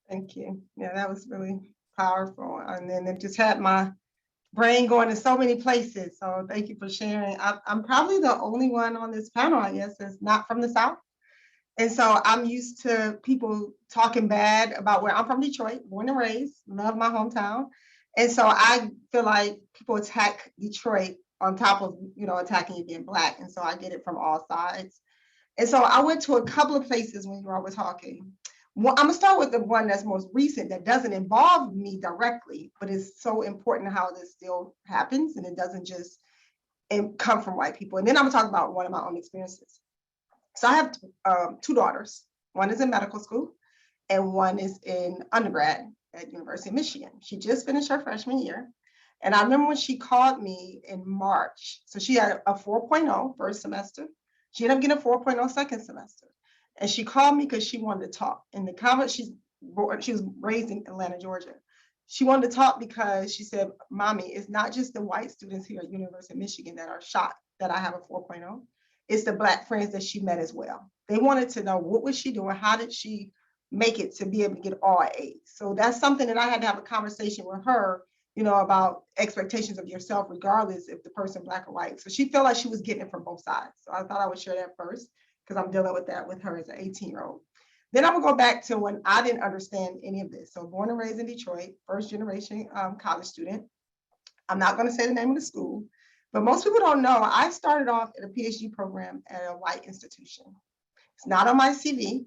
Thank you. Yeah, that was really powerful. And then it just had my brain going to so many places. So thank you for sharing. I'm probably the only one on this panel, I guess, that's not from the South. And so I'm used to people talking bad about where I'm from, Detroit, born and raised, love my hometown. And so I feel like people attack Detroit on top of, you know, attacking you being Black. And so I get it from all sides. And so I went to a couple of places when you all were talking. Well, I'm gonna start with the one that's most recent that doesn't involve me directly, but is so important how this still happens and it doesn't just come from white people. And then I'm gonna talk about one of my own experiences. So I have two daughters. One is in medical school and one is in undergrad at University of Michigan. She just finished her freshman year. And I remember when she called me in March. So she had a 4.0 first semester. She ended up getting a 4.0 second semester. And she called me because she wanted to talk. In the comment, she was raised in Atlanta, Georgia. She wanted to talk because she said, Mommy, it's not just the white students here at University of Michigan that are shocked that I have a 4.0. It's the Black friends that she met as well. They wanted to know what was she doing? How did she make it to be able to get all A's? So that's something that I had to have a conversation with her, you know, about expectations of yourself, regardless if the person Black or white. So she felt like she was getting it from both sides. So I thought I would share that first because I'm dealing with that with her as an 18-year-old. Then I'm gonna go back to when I didn't understand any of this. So born and raised in Detroit, first generation college student. I'm not gonna say the name of the school, but most people don't know, I started off at a PhD program at a white institution. It's not on my CV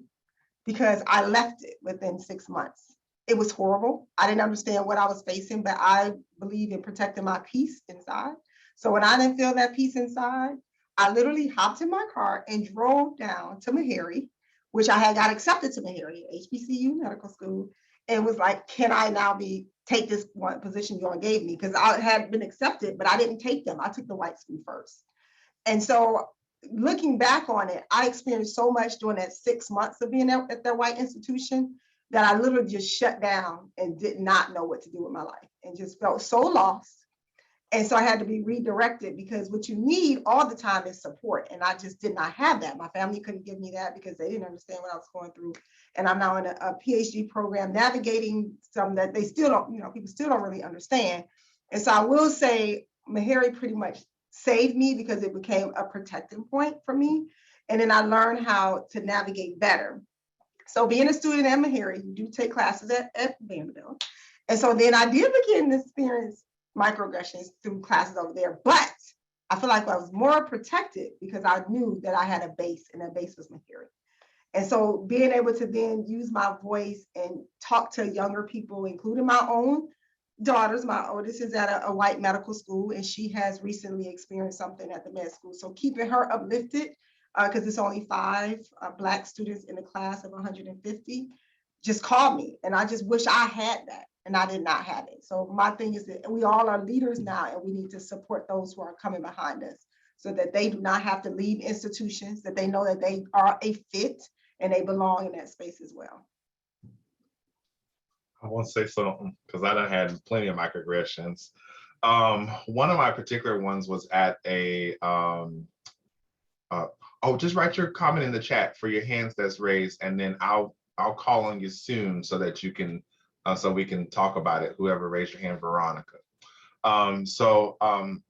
because I left it within 6 months. It was horrible. I didn't understand what I was facing, but I believe in protecting my peace inside. So when I didn't feel that peace inside, I literally hopped in my car and drove down to Meharry, which I had got accepted to Meharry, HBCU medical school, and was like, can I now take this one position you all gave me? Because I had been accepted, but I didn't take them. I took the white school first. And so looking back on it, I experienced so much during that 6 months of being at that white institution that I literally just shut down and did not know what to do with my life and just felt so lost. And so I had to be redirected because what you need all the time is support. And I just did not have that. My family couldn't give me that because they didn't understand what I was going through. And I'm now in a PhD program navigating some that they still don't, you know, people still don't really understand. And so I will say Meharry pretty much saved me because it became a protecting point for me. And then I learned how to navigate better. So being a student at Meharry, you do take classes at Vanderbilt. And so then I did begin to experience microaggressions through classes over there, but I feel like I was more protected because I knew that I had a base and that base was Meharry. And so being able to then use my voice and talk to younger people, including my own daughters, my oldest is at a white medical school and she has recently experienced something at the med school. So keeping her uplifted, because it's only 5 Black students in the class of 150, just called me. And I just wish I had that. And I did not have it. So my thing is that we all are leaders now and we need to support those who are coming behind us so that they do not have to leave institutions, that they know that they are a fit and they belong in that space as well. I want to say something because I done had plenty of microaggressions. One of my particular ones was at a, just write your comment in the chat for your hands that's raised and then I'll call on you soon so that you can so we can talk about it, whoever raised your hand, Veronica.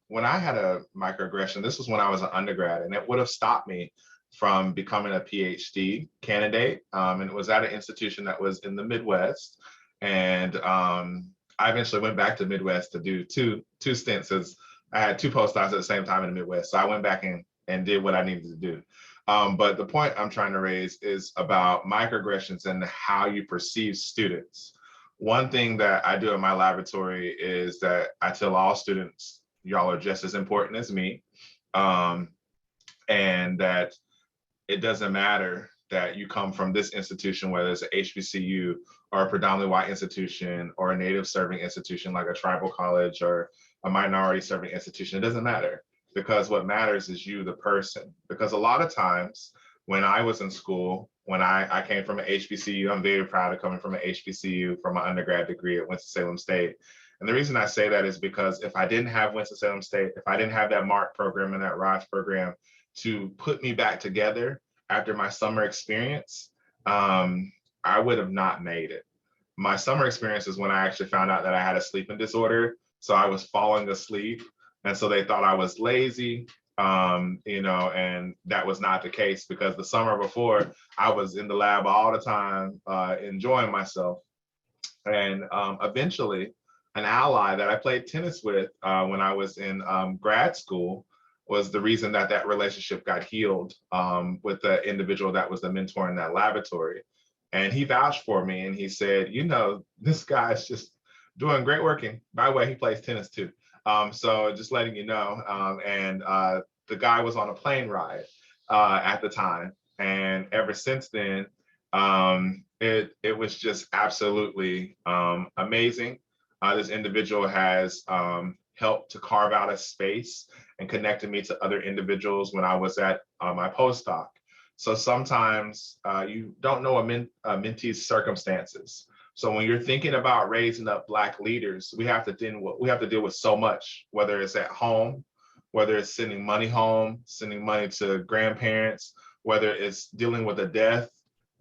When I had a microaggression, this was when I was an undergrad, and it would have stopped me from becoming a PhD candidate. And it was at an institution that was in the Midwest. And I eventually went back to Midwest to do two stints, as I had 2 postdocs at the same time in the Midwest. So I went back and did what I needed to do. But the point I'm trying to raise is about microaggressions and how you perceive students. One thing that I do in my laboratory is that I tell all students, y'all are just as important as me. And that it doesn't matter that you come from this institution, whether it's an HBCU or a predominantly white institution or a native serving institution like a tribal college or a minority serving institution. It doesn't matter, because what matters is you, the person. Because a lot of times when I was in school, when I came from an HBCU, I'm very proud of coming from an HBCU for my undergrad degree at Winston-Salem State. And the reason I say that is because if I didn't have Winston-Salem State, if I didn't have that MARC program and that RISE program to put me back together after my summer experience, I would have not made it. My summer experience is when I actually found out that I had a sleeping disorder. So I was falling asleep. And so they thought I was lazy, and that was not the case, because the summer before I was in the lab all the time, enjoying myself. And eventually an ally that I played tennis with when I was in grad school was the reason that that relationship got healed with the individual that was the mentor in that laboratory. And he vouched for me and he said, this guy's just doing great working. By the way, he plays tennis too. So just letting you know. And the guy was on a plane ride at the time. And ever since then, it was just absolutely amazing. This individual has helped to carve out a space and connected me to other individuals when I was at my postdoc. So sometimes you don't know a mentee's circumstances. So when you're thinking about raising up Black leaders, we have to deal with so much, whether it's at home, whether it's sending money home, sending money to grandparents, whether it's dealing with a death,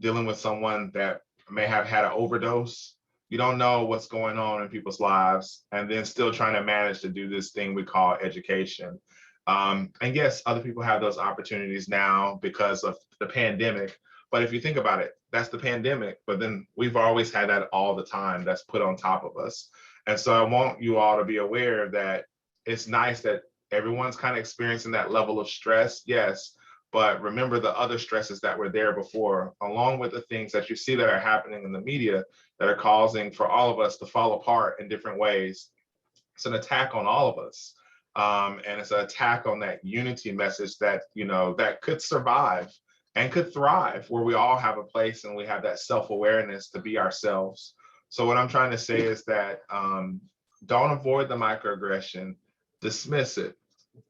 dealing with someone that may have had an overdose. You don't know what's going on in people's lives, and then still trying to manage to do this thing we call education. And yes, other people have those opportunities now because of the pandemic. But if you think about it, that's the pandemic, but then we've always had that all the time that's put on top of us. And so I want you all to be aware that it's nice that everyone's kind of experiencing that level of stress, yes, but remember the other stresses that were there before, along with the things that you see that are happening in the media that are causing for all of us to fall apart in different ways. It's an attack on all of us. And it's an attack on that unity message that, that could survive and could thrive, where we all have a place and we have that self-awareness to be ourselves. So what I'm trying to say is that don't avoid the microaggression, dismiss it.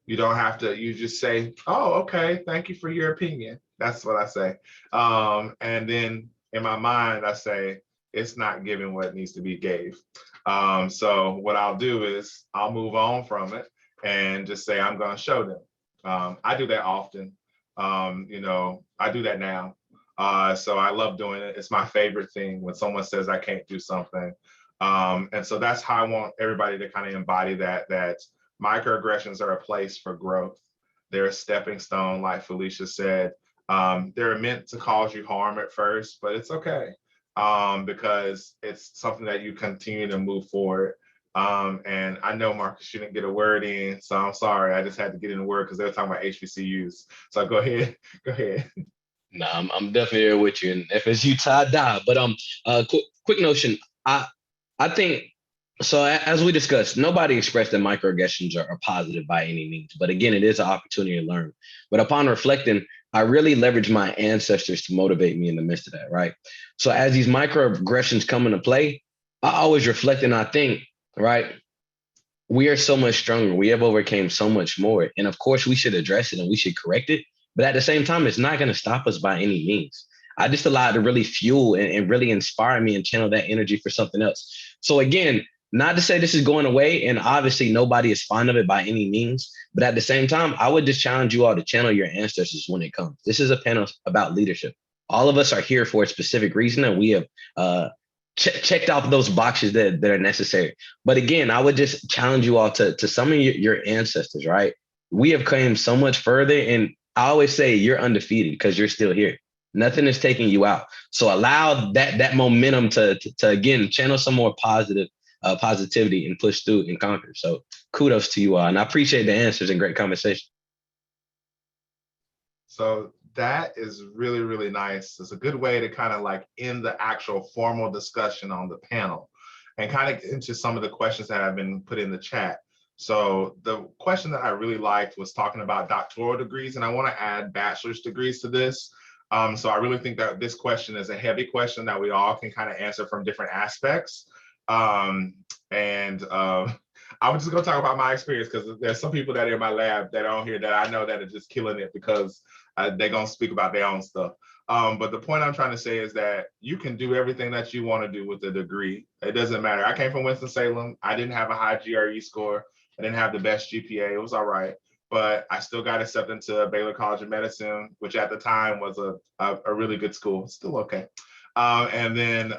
You don't have to, you just say, oh, okay, thank you for your opinion. That's what I say. And then in my mind, I say, it's not giving what needs to be gave. So what I'll do is I'll move on from it and just say, I'm going to show them. I do that often. I do that now. So I love doing it. It's my favorite thing when someone says I can't do something. And so that's how I want everybody to kind of embody that microaggressions are a place for growth. They're a stepping stone, like Felicia said. They're meant to cause you harm at first, but it's okay because it's something that you continue to move forward. And I know Marcus, you didn't get a word in, so I'm sorry. I just had to get in a word because they were talking about HBCUs. So go ahead. No, I'm definitely here with you, and FSU tie die. But quick notion. I think so. As we discussed, nobody expressed that microaggressions are positive by any means. But again, it is an opportunity to learn. But upon reflecting, I really leveraged my ancestors to motivate me in the midst of that. Right. So as these microaggressions come into play, I always reflect and I think, right, we are so much stronger. We have overcame so much more, and of course, we should address it and we should correct it. But at the same time, it's not going to stop us by any means. I just allow it to really fuel and really inspire me and channel that energy for something else. So again, not to say this is going away, and obviously nobody is fond of it by any means. But at the same time, I would just challenge you all to channel your ancestors when it comes. This is a panel about leadership. All of us are here for a specific reason, and we have checked off those boxes that are necessary. But again, I would just challenge you all to summon your ancestors, right? We have come so much further, and I always say you're undefeated because you're still here. Nothing is taking you out. So allow that momentum to again channel some more positivity and push through and conquer. So kudos to you all, and I appreciate the answers and great conversation. So that is really, really nice. It's a good way to kind of like end the actual formal discussion on the panel and kind of get into some of the questions that have been put in the chat. So the question that I really liked was talking about doctoral degrees, and I want to add bachelor's degrees to this. So I really think that this question is a heavy question that we all can kind of answer from different aspects. I'm just gonna talk about my experience because there's some people that are in my lab that are on here that I know that are just killing it because they're gonna speak about their own stuff. But the point I'm trying to say is that you can do everything that you want to do with a degree. It doesn't matter. I came from Winston-Salem. I didn't have a high GRE score. I didn't have the best GPA. It was all right, but I still got accepted to Baylor College of Medicine, which at the time was a really good school. Still okay. And then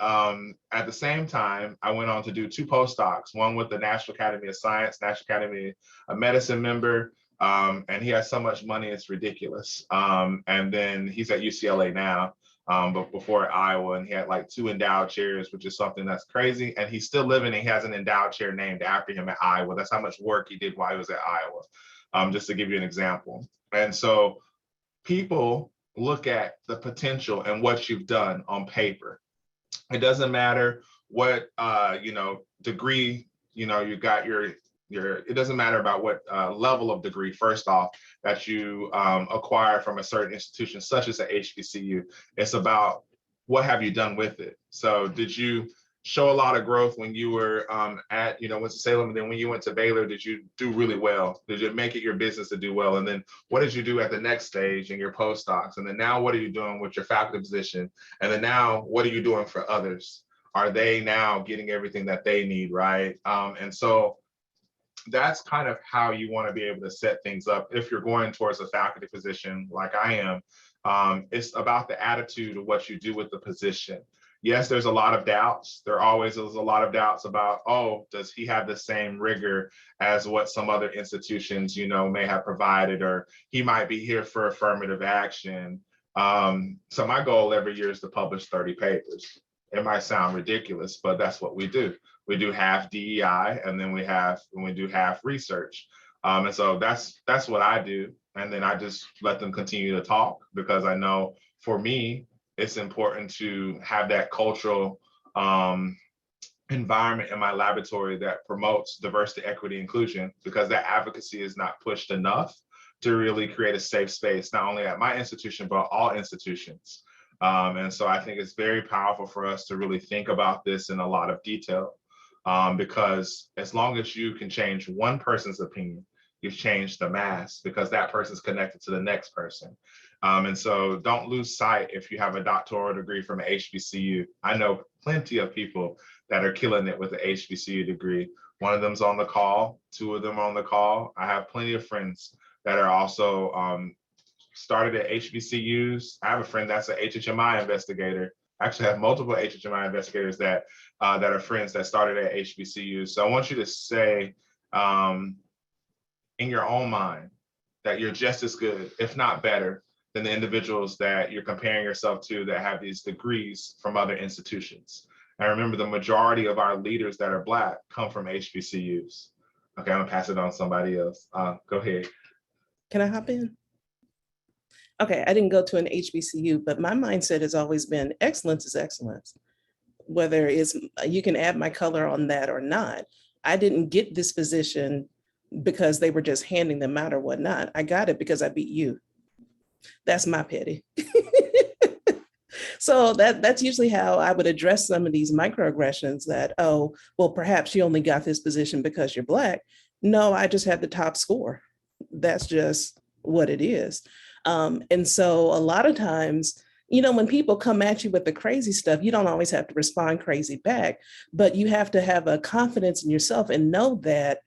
at the same time, I went on to do 2 postdocs, one with the National Academy of Science, National Academy of Medicine member, and he has so much money, it's ridiculous. And then he's at UCLA now, but before at Iowa, and he had like 2 endowed chairs, which is something that's crazy. And he's still living, and he has an endowed chair named after him at Iowa. That's how much work he did while he was at Iowa, just to give you an example. And so people look at the potential and what you've done on paper. It doesn't matter what degree you got your it doesn't matter about what level of degree, first off, that you acquire from a certain institution such as a HBCU. It's about what have you done with it. So did you show a lot of growth when you were at Winston-Salem, and then when you went to Baylor, did you do really well? Did you make it your business to do well? And then what did you do at the next stage in your postdocs? And then now what are you doing with your faculty position? And then now what are you doing for others? Are they now getting everything that they need, right? And so that's kind of how you want to be able to set things up if you're going towards a faculty position like I am. It's about the attitude of what you do with the position. Yes, there's a lot of doubts. There always is a lot of doubts about, oh, does he have the same rigor as what some other institutions, may have provided, or he might be here for affirmative action. So my goal every year is to publish 30 papers. It might sound ridiculous, but that's what we do. We do half DEI, and then we do half research. And so that's what I do. And then I just let them continue to talk, because I know for me, it's important to have that cultural environment in my laboratory that promotes diversity, equity, inclusion, because that advocacy is not pushed enough to really create a safe space, not only at my institution, but all institutions. And so I think it's very powerful for us to really think about this in a lot of detail, because as long as you can change one person's opinion, you've changed the mass, because that person's connected to the next person. And so don't lose sight if you have a doctoral degree from an HBCU. I know plenty of people that are killing it with an HBCU degree. One of them's on the call, 2 of them are on the call. I have plenty of friends that are also started at HBCUs. I have a friend that's an HHMI investigator. I actually have multiple HHMI investigators that are friends that started at HBCUs. So I want you to say in your own mind that you're just as good, if not better, than the individuals that you're comparing yourself to that have these degrees from other institutions. And remember, the majority of our leaders that are Black come from HBCUs. Okay, I'm gonna pass it on to somebody else. Go ahead. Can I hop in? Okay, I didn't go to an HBCU, but my mindset has always been excellence is excellence. Whether it's, you can add my color on that or not. I didn't get this position because they were just handing them out or whatnot. I got it because I beat you. That's my petty. So that's usually how I would address some of these microaggressions that, oh, well, perhaps you only got this position because you're Black. No, I just had the top score. That's just what it is. And so a lot of times, when people come at you with the crazy stuff, you don't always have to respond crazy back, but you have to have a confidence in yourself and know that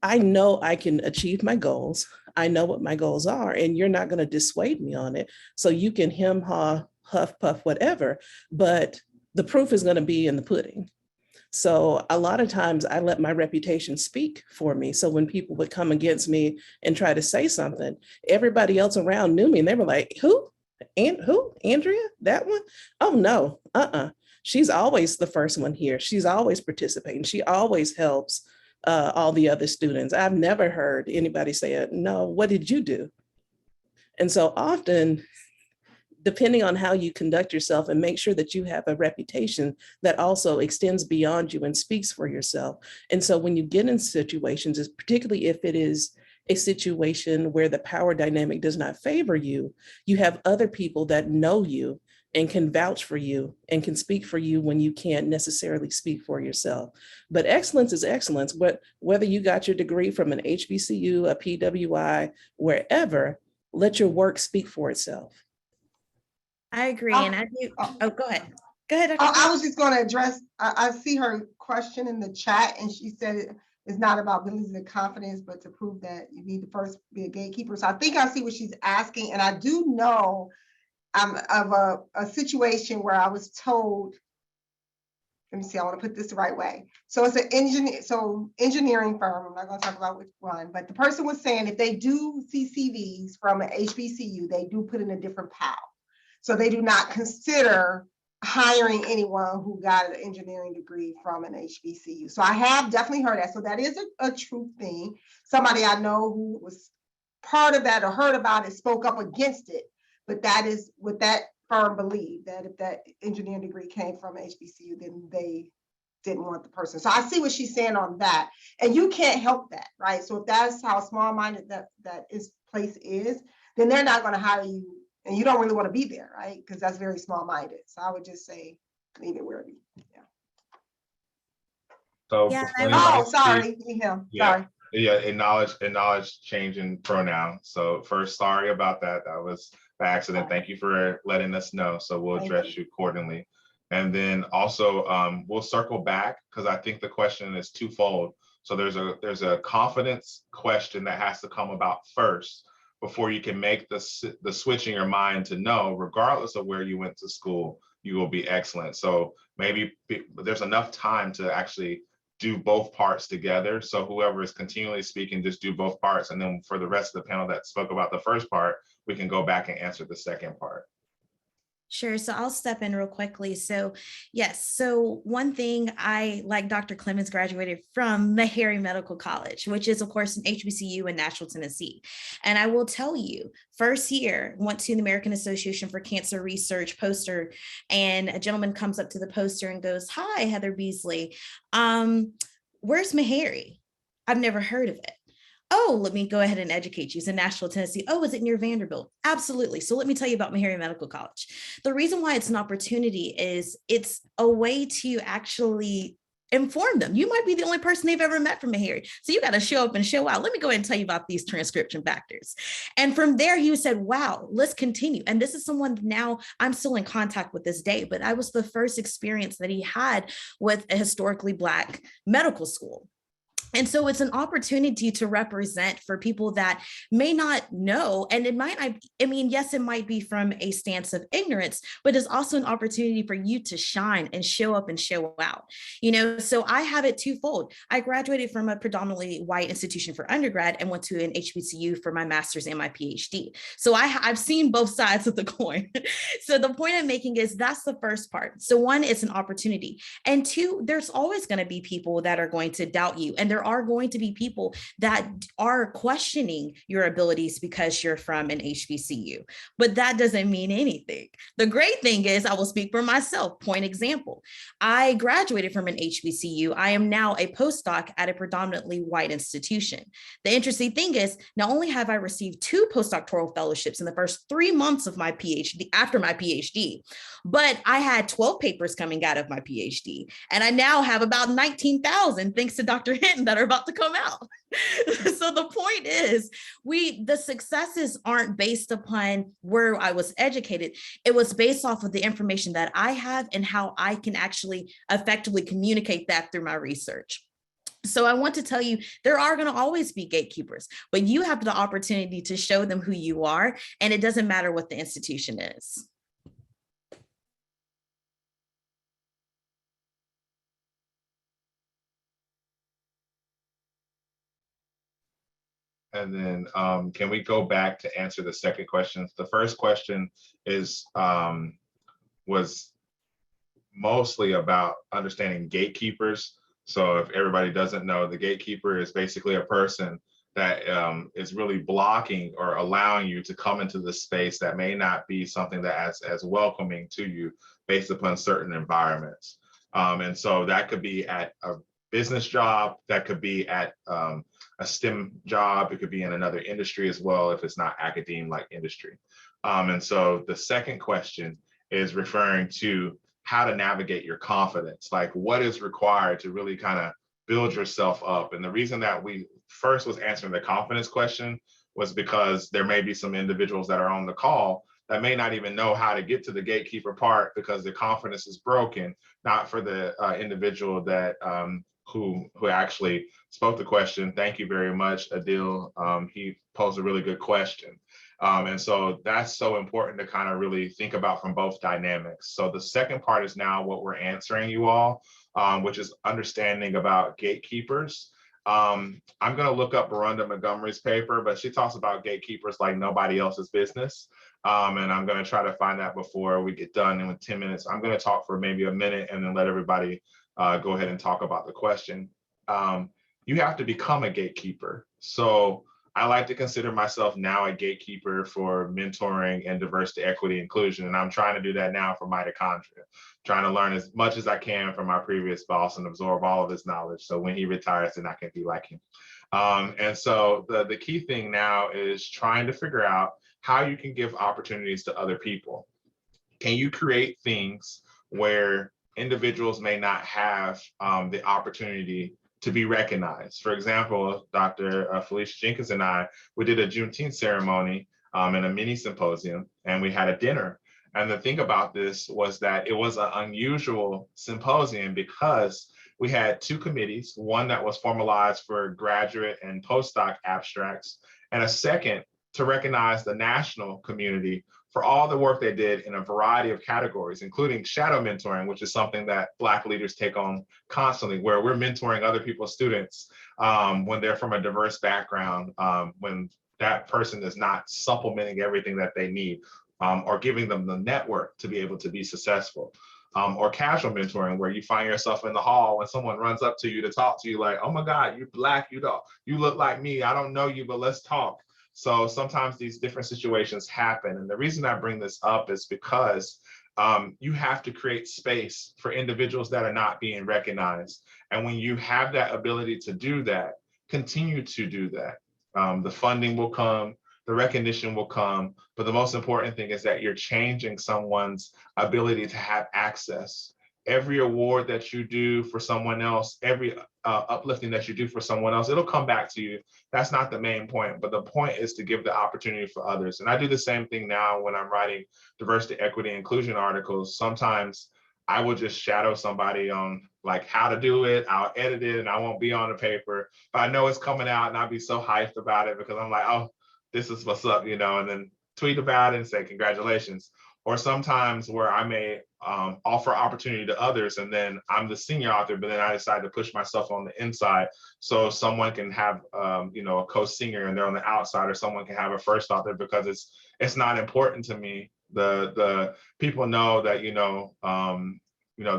I know I can achieve my goals. I know what my goals are, and you're not going to dissuade me on it. So you can hem, haw, huff, puff, whatever, but the proof is going to be in the pudding. So a lot of times I let my reputation speak for me. So when people would come against me and try to say something, everybody else around knew me, and they were like, who? And who? Andrea? That one? Oh no, She's always the first one here. She's always participating. She always helps all the other students. I've never heard anybody say, no, what did you do? And so often depending on how you conduct yourself, and make sure that you have a reputation that also extends beyond you and speaks for yourself. And so when you get in situations, particularly if it is a situation where the power dynamic does not favor you, you have other people that know you and can vouch for you and can speak for you when you can't necessarily speak for yourself. But excellence is excellence. Whether you got your degree from an HBCU, a PWI, wherever, let your work speak for itself. I agree. And I do. Oh, go ahead. Go ahead. Dr. I was just going to address, I see her question in the chat, and she said it's not about building the confidence, but to prove that you need to first be a gatekeeper. So I think I see what she's asking. And I do know of a situation where I was told, let me see, I want to put this the right way. So it's an engineering firm, I'm not going to talk about which one, but the person was saying if they do CCVs from an HBCU, they do put in a different PAL. So they do not consider hiring anyone who got an engineering degree from an HBCU. So I have definitely heard that. So that is a true thing. Somebody I know who was part of that or heard about it spoke up against it. But that is what that firm believed, that if that engineering degree came from HBCU, then they didn't want the person. So I see what she's saying on that. And you can't help that, right? So if that's how small-minded that place is, then they're not going to hire you. And you don't really want to be there, right? Because that's very small-minded. So I would just say, leave it where it is. Yeah. So oh, sorry. Sorry. Yeah, acknowledge change in pronoun. So first, sorry about that. That was by accident. Thank you for letting us know. So we'll address you accordingly. And then also we'll circle back because I think the question is twofold. So there's a confidence question that has to come about first before you can make the switch in your mind to know, regardless of where you went to school, you will be excellent. So maybe there's enough time to actually do both parts together. So whoever is continually speaking, just do both parts. And then for the rest of the panel that spoke about the first part, we can go back and answer the second part. Sure. So I'll step in real quickly. So yes. So one thing like Dr. Clemens graduated from Meharry Medical College, which is of course an HBCU in Nashville, Tennessee. And I will tell you, first year, went to the American Association for Cancer Research poster, and a gentleman comes up to the poster and goes, "Hi, Heather Beasley. Where's Meharry? I've never heard of it." "Oh, let me go ahead and educate you. It's in Nashville, Tennessee." "Oh, is it near Vanderbilt?" "Absolutely. So let me tell you about Meharry Medical College." The reason why it's an opportunity is it's a way to actually inform them. You might be the only person they've ever met from Meharry. So you got to show up and show out. Let me go ahead and tell you about these transcription factors. And from there, he said, wow, let's continue. And this is someone now I'm still in contact with this day, but I was the first experience that he had with a historically Black medical school. And so it's an opportunity to represent for people that may not know. And it might, yes, it might be from a stance of ignorance, but it's also an opportunity for you to shine and show up and show out. So I have it twofold. I graduated from a predominantly white institution for undergrad and went to an HBCU for my master's and my PhD. So I've seen both sides of the coin. So the point I'm making is that's the first part. So one, it's an opportunity. And two, there's always going to be people that are going to doubt you. And there are going to be people that are questioning your abilities because you're from an HBCU, but that doesn't mean anything. The great thing is, I will speak for myself. Point example, I graduated from an HBCU. I am now a postdoc at a predominantly white institution. The interesting thing is, not only have I received 2 postdoctoral fellowships in the first 3 months of my PhD, after my PhD, but I had 12 papers coming out of my PhD. And I now have about 19,000, thanks to Dr. Hinton, that are about to come out. So the point is, the successes aren't based upon where I was educated. It was based off of the information that I have and how I can actually effectively communicate that through my research. So I want to tell you, there are going to always be gatekeepers, but you have the opportunity to show them who you are, and it doesn't matter what the institution is. And then can we go back to answer the second question? The first question was mostly about understanding gatekeepers. So if everybody doesn't know, the gatekeeper is basically a person that is really blocking or allowing you to come into the space that may not be something that as welcoming to you based upon certain environments. And so that could be at a business job, that could be at a STEM job, it could be in another industry as well if it's not academe like industry. And so the second question is referring to how to navigate your confidence, like what is required to really kind of build yourself up. And the reason that we first was answering the confidence question was because there may be some individuals that are on the call that may not even know how to get to the gatekeeper part because their confidence is broken, not for the individual that who actually spoke the question. Thank you very much, Adil. He posed a really good question. And so that's so important to kind of really think about from both dynamics. So the second part is now what we're answering you all, which is understanding about gatekeepers. I'm going to look up Miranda Montgomery's paper, but she talks about gatekeepers like nobody else's business. And I'm going to try to find that before we get done in 10 minutes. I'm going to talk for maybe a minute and then let everybody go ahead and talk about the question. You have to become a gatekeeper. So I like to consider myself now a gatekeeper for mentoring and diversity, equity, inclusion. And I'm trying to do that now for mitochondria, trying to learn as much as I can from my previous boss and absorb all of his knowledge. So when he retires, then I can be like him. And so the key thing now is trying to figure out how you can give opportunities to other people. Can you create things where individuals may not have the opportunity to be recognized? For example, Dr. Felicia Jenkins and I, we did a Juneteenth ceremony and a mini symposium, and we had a dinner. And the thing about this was that it was an unusual symposium because we had two committees, one that was formalized for graduate and postdoc abstracts, and a second to recognize the national community for all the work they did in a variety of categories, including shadow mentoring, which is something that Black leaders take on constantly, where we're mentoring other people's students when they're from a diverse background, when that person is not supplementing everything that they need or giving them the network to be able to be successful. Or casual mentoring, where you find yourself in the hall when someone runs up to you to talk to you like, oh my God, you're Black, you look like me, I don't know you, but let's talk. So sometimes these different situations happen. And the reason I bring this up is because you have to create space for individuals that are not being recognized. And when you have that ability to do that, continue to do that. The funding will come, the recognition will come, but the most important thing is that you're changing someone's ability to have access. Every award that you do for someone else, every uplifting that you do for someone else, it'll come back to you. That's not the main point, but the point is to give the opportunity for others. And I do the same thing now when I'm writing diversity, equity, inclusion articles. Sometimes I will just shadow somebody on like how to do it. I'll edit it and I won't be on the paper, but I know it's coming out and I'll be so hyped about it because I'm like, oh, this is what's up, and then tweet about it and say congratulations. Or sometimes where I may offer opportunity to others and then I'm the senior author, but then I decide to push myself on the inside so someone can have a co-senior and they're on the outside, or someone can have a first author because it's not important to me. The people know that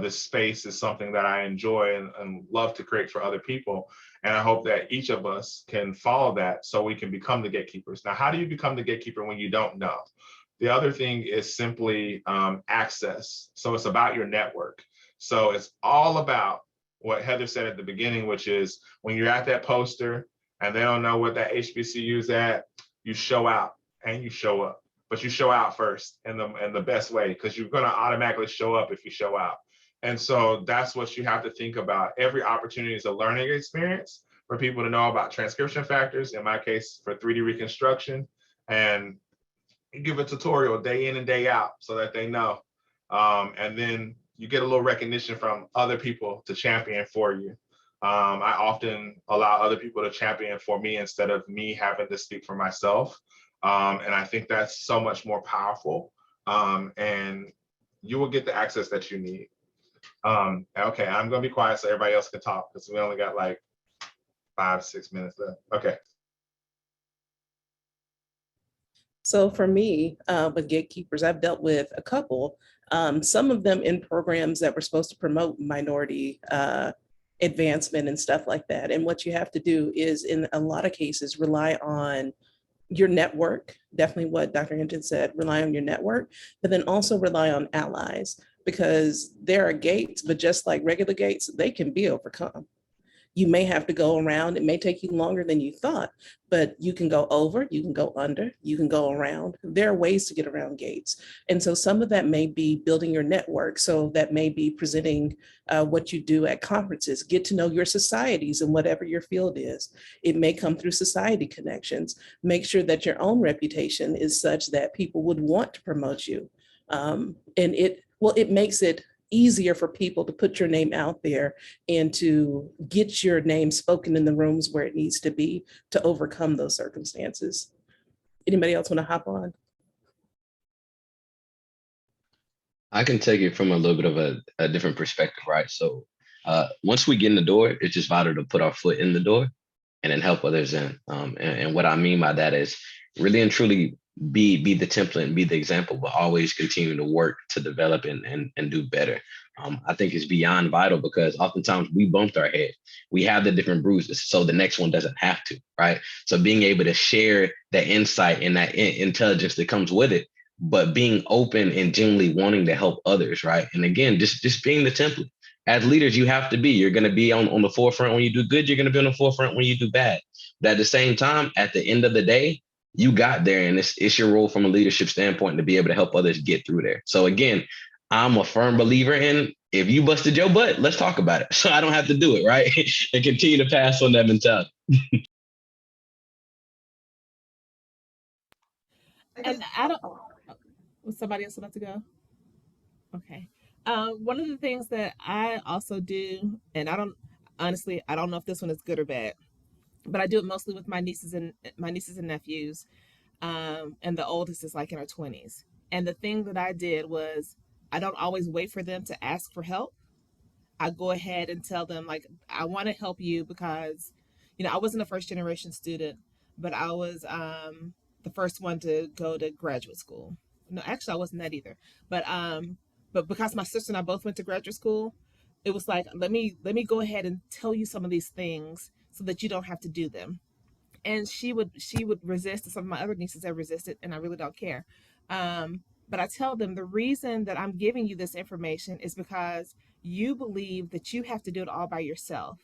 this space is something that I enjoy and love to create for other people. And I hope that each of us can follow that so we can become the gatekeepers. Now, how do you become the gatekeeper when you don't know? The other thing is simply access. So it's about your network. So it's all about what Heather said at the beginning, which is when you're at that poster and they don't know what that HBCU is at, you show out and you show up. But you show out first in the best way, because you're going to automatically show up if you show out. And so that's what you have to think about. Every opportunity is a learning experience for people to know about transcription factors, in my case, for 3D reconstruction. And you give a tutorial day in and day out so that they know. And then you get a little recognition from other people to champion for you. I often allow other people to champion for me instead of me having to speak for myself. And I think that's so much more powerful. And you will get the access that you need. Okay, I'm gonna be quiet so everybody else can talk because we only got like 5-6 minutes left. Okay. So for me, with gatekeepers, I've dealt with a couple, some of them in programs that were supposed to promote minority advancement and stuff like that. And what you have to do is, in a lot of cases, rely on your network, definitely what Dr. Hinton said, rely on your network, but then also rely on allies, because there are gates, but just like regular gates, they can be overcome. You may have to go around. It may take you longer than you thought, but you can go over, you can go under, you can go around. There are ways to get around gates. And so some of that may be building your network. So that may be presenting what you do at conferences, get to know your societies and whatever your field is. It may come through society connections. Make sure that your own reputation is such that people would want to promote you. And it makes it easier for people to put your name out there and to get your name spoken in the rooms where it needs to be to overcome those circumstances. Anybody else want to hop on? I can take it from a little bit of a different perspective, right? So once we get in the door, it's just vital to put our foot in the door and then help others in. And what I mean by that is really and truly be the template and be the example, but always continue to work to develop and do better. I think it's beyond vital, because oftentimes we bumped our head. We have the different bruises, so the next one doesn't have to, right? So being able to share that insight and that intelligence that comes with it, but being open and genuinely wanting to help others, right? And again, just being the template. As leaders, you have to be. You're going to be on the forefront when you do good. You're going to be on the forefront when you do bad. But at the same time, at the end of the day, you got there, and it's your role from a leadership standpoint to be able to help others get through there. So again, I'm a firm believer in, if you busted your butt, let's talk about it, so I don't have to do it, right? And continue to pass on that mentality. And I don't. Was somebody else about to go? Okay. One of the things that I also do, and I don't know if this one is good or bad, but I do it mostly with my nieces and nephews. And the oldest is like in her 20s. And the thing that I did was, I don't always wait for them to ask for help. I go ahead and tell them, like, I want to help you because, I wasn't a first generation student, but I was the first one to go to graduate school. No, actually, I wasn't that either. But because my sister and I both went to graduate school, it was like, let me go ahead and tell you some of these things so that you don't have to do them. And she would resist, and some of my other nieces have resisted, and I really don't care. But I tell them, the reason that I'm giving you this information is because you believe that you have to do it all by yourself,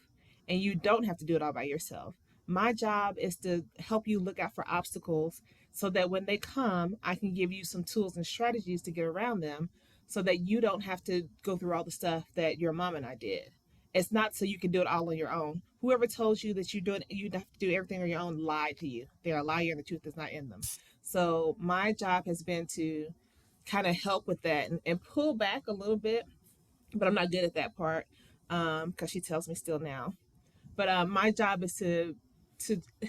and you don't have to do it all by yourself. My job is to help you look out for obstacles so that when they come, I can give you some tools and strategies to get around them so that you don't have to go through all the stuff that your mom and I did. It's not so you can do it all on your own. Whoever told you that you have to do everything on your own lied to you. They're a liar, and the truth is not in them. So my job has been to kind of help with that and pull back a little bit, but I'm not good at that part because she tells me still now. But my job is to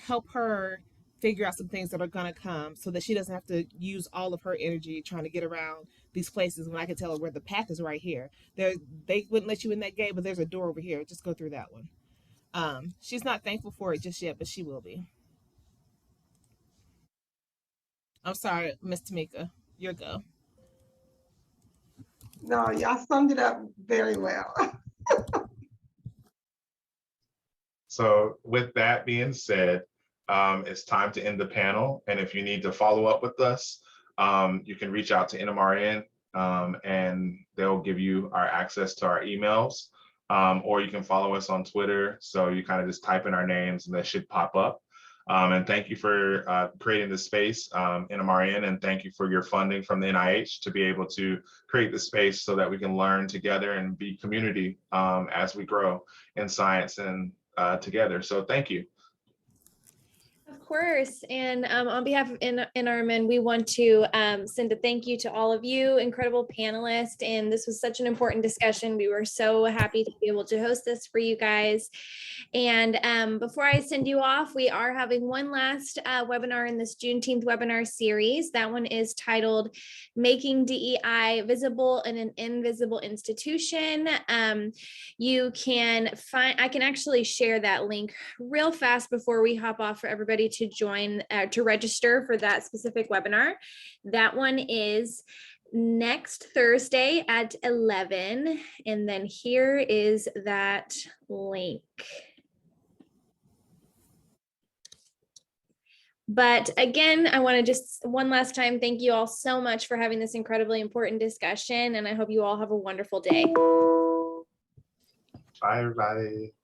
help her figure out some things that are going to come so that she doesn't have to use all of her energy trying to get around these places when I can tell her where the path is right here. They wouldn't let you in that gate, but there's a door over here. Just go through that one. She's not thankful for it just yet, but she will be. I'm sorry, Miss Tamika, your go. No, y'all summed it up very well. So with that being said, it's time to end the panel. And if you need to follow up with us, you can reach out to NMRN and they'll give you our access to our emails, or you can follow us on Twitter. So you kind of just type in our names and that should pop up. And thank you for creating this space, NMRN, and thank you for your funding from the NIH to be able to create this space so that we can learn together and be community as we grow in science and together. So thank you. Of course. And on behalf of NRMN, we want to send a thank you to all of you, incredible panelists. And this was such an important discussion. We were so happy to be able to host this for you guys. And before I send you off, we are having one last webinar in this Juneteenth webinar series. That one is titled Making DEI Visible in an Invisible Institution. You can find, I can actually share that link real fast before we hop off for everybody to join, to register for that specific webinar. That one is next Thursday at 11. And then here is that link. But again, I want to just one last time thank you all so much for having this incredibly important discussion, and I hope you all have a wonderful day. Bye, everybody.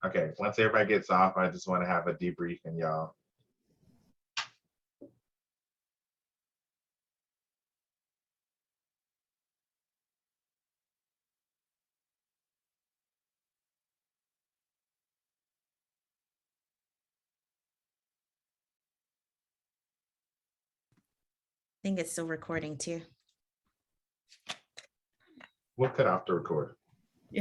Okay, once everybody gets off, I just want to have a debriefing, y'all. I think it's still recording too. We'll cut off the record.